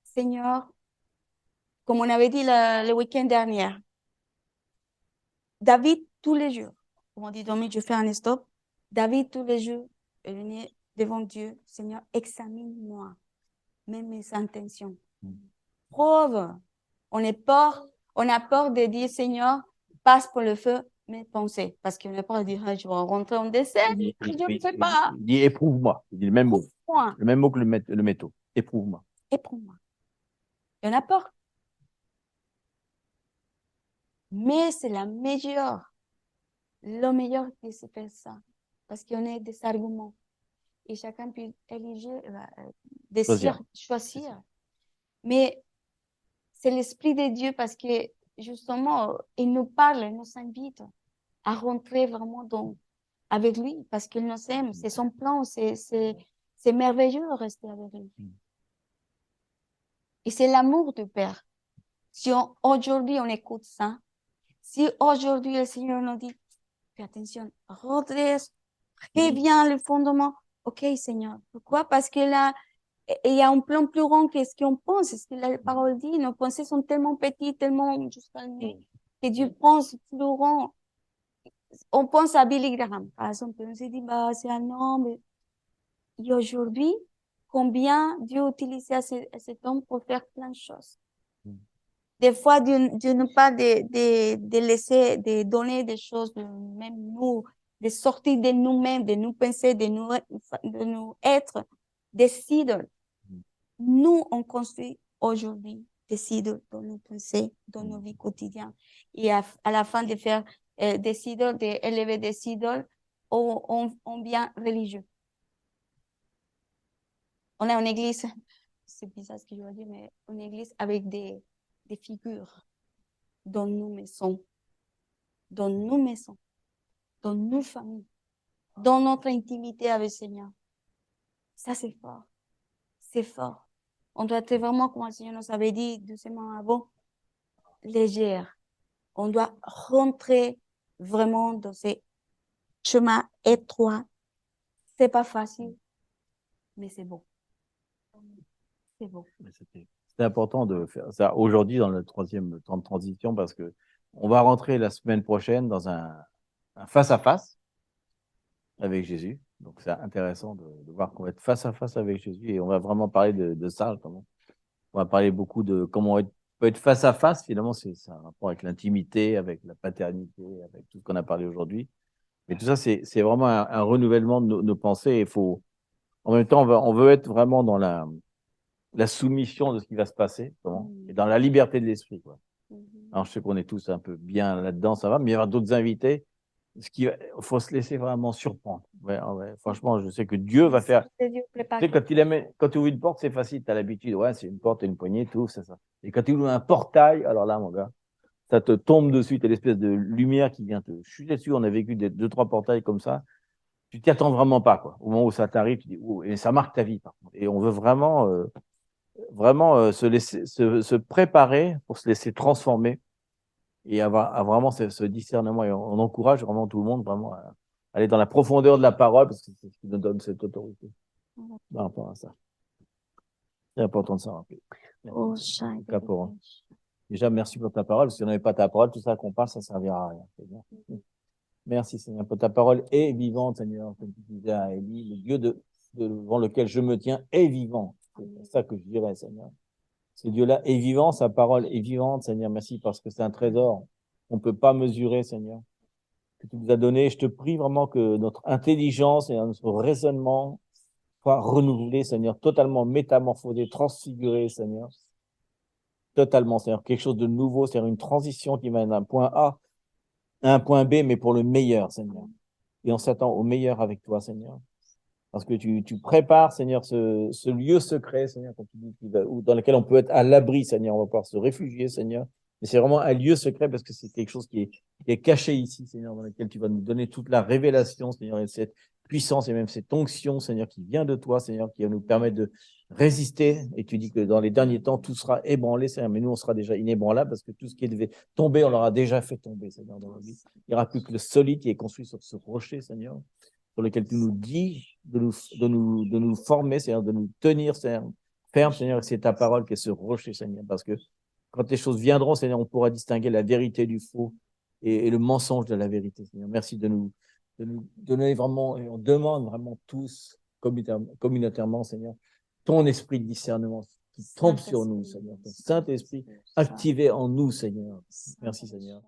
Seigneur, comme on avait dit le week-end dernier, David, tous les jours, comme on dit, Dominique, je fais un stop. David, tous les jours, est venu devant Dieu. Seigneur, examine-moi, même mes intentions. Preuve. On a peur de dire, Seigneur, passe pour le feu. mes pensées. Parce qu'on n'a pas à dire, ah, je vais rentrer en dessert, je ne sais pas. Il dit éprouve-moi. Il dit le même mot. Point. Le même mot que le métaux. Éprouve-moi. Éprouve-moi. Il y en a peur. Mais c'est le meilleur qui se fait ça. Parce qu'on a des arguments. Et chacun peut choisir. Mais c'est l'Esprit de Dieu parce que justement, il nous parle, il nous invite à rentrer vraiment avec lui parce qu'il nous aime. C'est son plan, c'est merveilleux de rester avec lui. Et c'est l'amour du Père. Si aujourd'hui on écoute ça, si aujourd'hui le Seigneur nous dit, fais attention, redresse, reviens le fondement. Ok, Seigneur. Pourquoi? Parce que là, il y a un plan plus grand que ce qu'on pense. C'est ce que la parole dit. Nos pensées sont tellement petites, tellement jusqu'à nez, que Dieu pense plus grand. On pense à Billy Graham, par exemple. On se dit, bah, c'est un homme. Et aujourd'hui, combien Dieu utilise cet homme pour faire plein de choses. Des fois, Dieu ne pas de laisser, de donner des choses, même nous, de sortir de nous-mêmes, de nous penser, de nous être des idoles. Nous, on construit aujourd'hui des idoles dans nos pensées, dans nos vies quotidiennes. Et à la fin de faire des idoles, d'élever des idoles, on vient religieux. On est en église, c'est bizarre ce que je veux dire, mais en église avec des figures dans nos maisons, dans nos familles, dans notre intimité avec le Seigneur. Ça, c'est fort. C'est fort. On doit être vraiment, comme le Seigneur nous avait dit doucement avant, légère. On doit rentrer vraiment dans ces chemins étroits. C'est pas facile, mais c'est bon. C'est bon. C'est important de faire ça aujourd'hui dans le troisième temps de transition parce que on va rentrer la semaine prochaine dans un face-à-face avec Jésus. Donc, c'est intéressant de voir qu'on va être face à face avec Jésus et on va vraiment parler de ça. Notamment. On va parler beaucoup de comment on peut être face à face. Finalement, c'est un rapport avec l'intimité, avec la paternité, avec tout ce qu'on a parlé aujourd'hui. Mais tout ça, c'est vraiment un renouvellement de nos pensées. Il faut, en même temps, on veut être vraiment dans la soumission de ce qui va se passer, et dans la liberté de l'esprit. Alors, je sais qu'on est tous un peu bien là-dedans, ça va, mais il y aura d'autres invités. Il faut se laisser vraiment surprendre. Ouais, franchement, je sais que Dieu va faire. Tu sais, quand tu ouvres une porte, c'est facile, tu as l'habitude. Ouais, c'est une porte et une poignée, tout, c'est ça. Et quand tu ouvres un portail, alors là, mon gars, ça te tombe dessus, tu as l'espèce de lumière qui vient te chuter dessus. On a vécu deux, trois portails comme ça. Tu t'y attends vraiment pas, quoi. Au moment où ça t'arrive, tu dis, oh, et ça marque ta vie, par contre. Et on veut vraiment, se préparer pour se laisser transformer et avoir vraiment ce discernement. Et on encourage vraiment tout le monde vraiment à aller dans la profondeur de la parole parce que c'est ce qui nous donne cette autorité par rapport à ça. C'est important de s'en rappeler. Déjà, merci pour ta parole. Si on n'avait pas ta parole, tout ça qu'on parle, ça ne servira à rien. Merci, Seigneur, pour ta parole est vivante, Seigneur, comme tu disais à Élie, le Dieu devant lequel je me tiens est vivant. C'est ça que je dirais, Seigneur. Ce Dieu-là est vivant, sa parole est vivante, Seigneur. Merci parce que c'est un trésor. On ne peut pas mesurer, Seigneur, que tu nous as donné. Je te prie vraiment que notre intelligence et notre raisonnement soient renouvelés, Seigneur, totalement métamorphosés, transfigurés, Seigneur. Totalement, Seigneur. Quelque chose de nouveau, c'est-à-dire une transition qui mène d'un point A à un point B, mais pour le meilleur, Seigneur. Et on s'attend au meilleur avec toi, Seigneur. Parce que tu prépares, Seigneur, ce lieu secret, Seigneur, comme tu dis, dans lequel on peut être à l'abri, Seigneur. On va pouvoir se réfugier, Seigneur. Mais c'est vraiment un lieu secret parce que c'est quelque chose qui est caché ici, Seigneur, dans lequel tu vas nous donner toute la révélation, Seigneur, et cette puissance et même cette onction, Seigneur, qui vient de toi, Seigneur, qui va nous permettre de résister. Et tu dis que dans les derniers temps, tout sera ébranlé, Seigneur, mais nous, on sera déjà inébranlable parce que tout ce qui devait tomber, on l'aura déjà fait tomber, Seigneur, dans nos vies. Il n'y aura plus que le solide qui est construit sur ce rocher, Seigneur, sur lequel tu nous dis de nous former, Seigneur, de nous tenir, Seigneur, ferme, Seigneur, c'est ta parole qui est ce rocher, Seigneur, parce que quand les choses viendront, Seigneur, on pourra distinguer la vérité du faux et le mensonge de la vérité, Seigneur. Merci de nous donner vraiment, et on demande vraiment tous, communautairement, Seigneur, ton esprit de discernement qui tombe sur nous, Seigneur, ton Saint-Esprit activé en nous, Seigneur. Merci, Seigneur.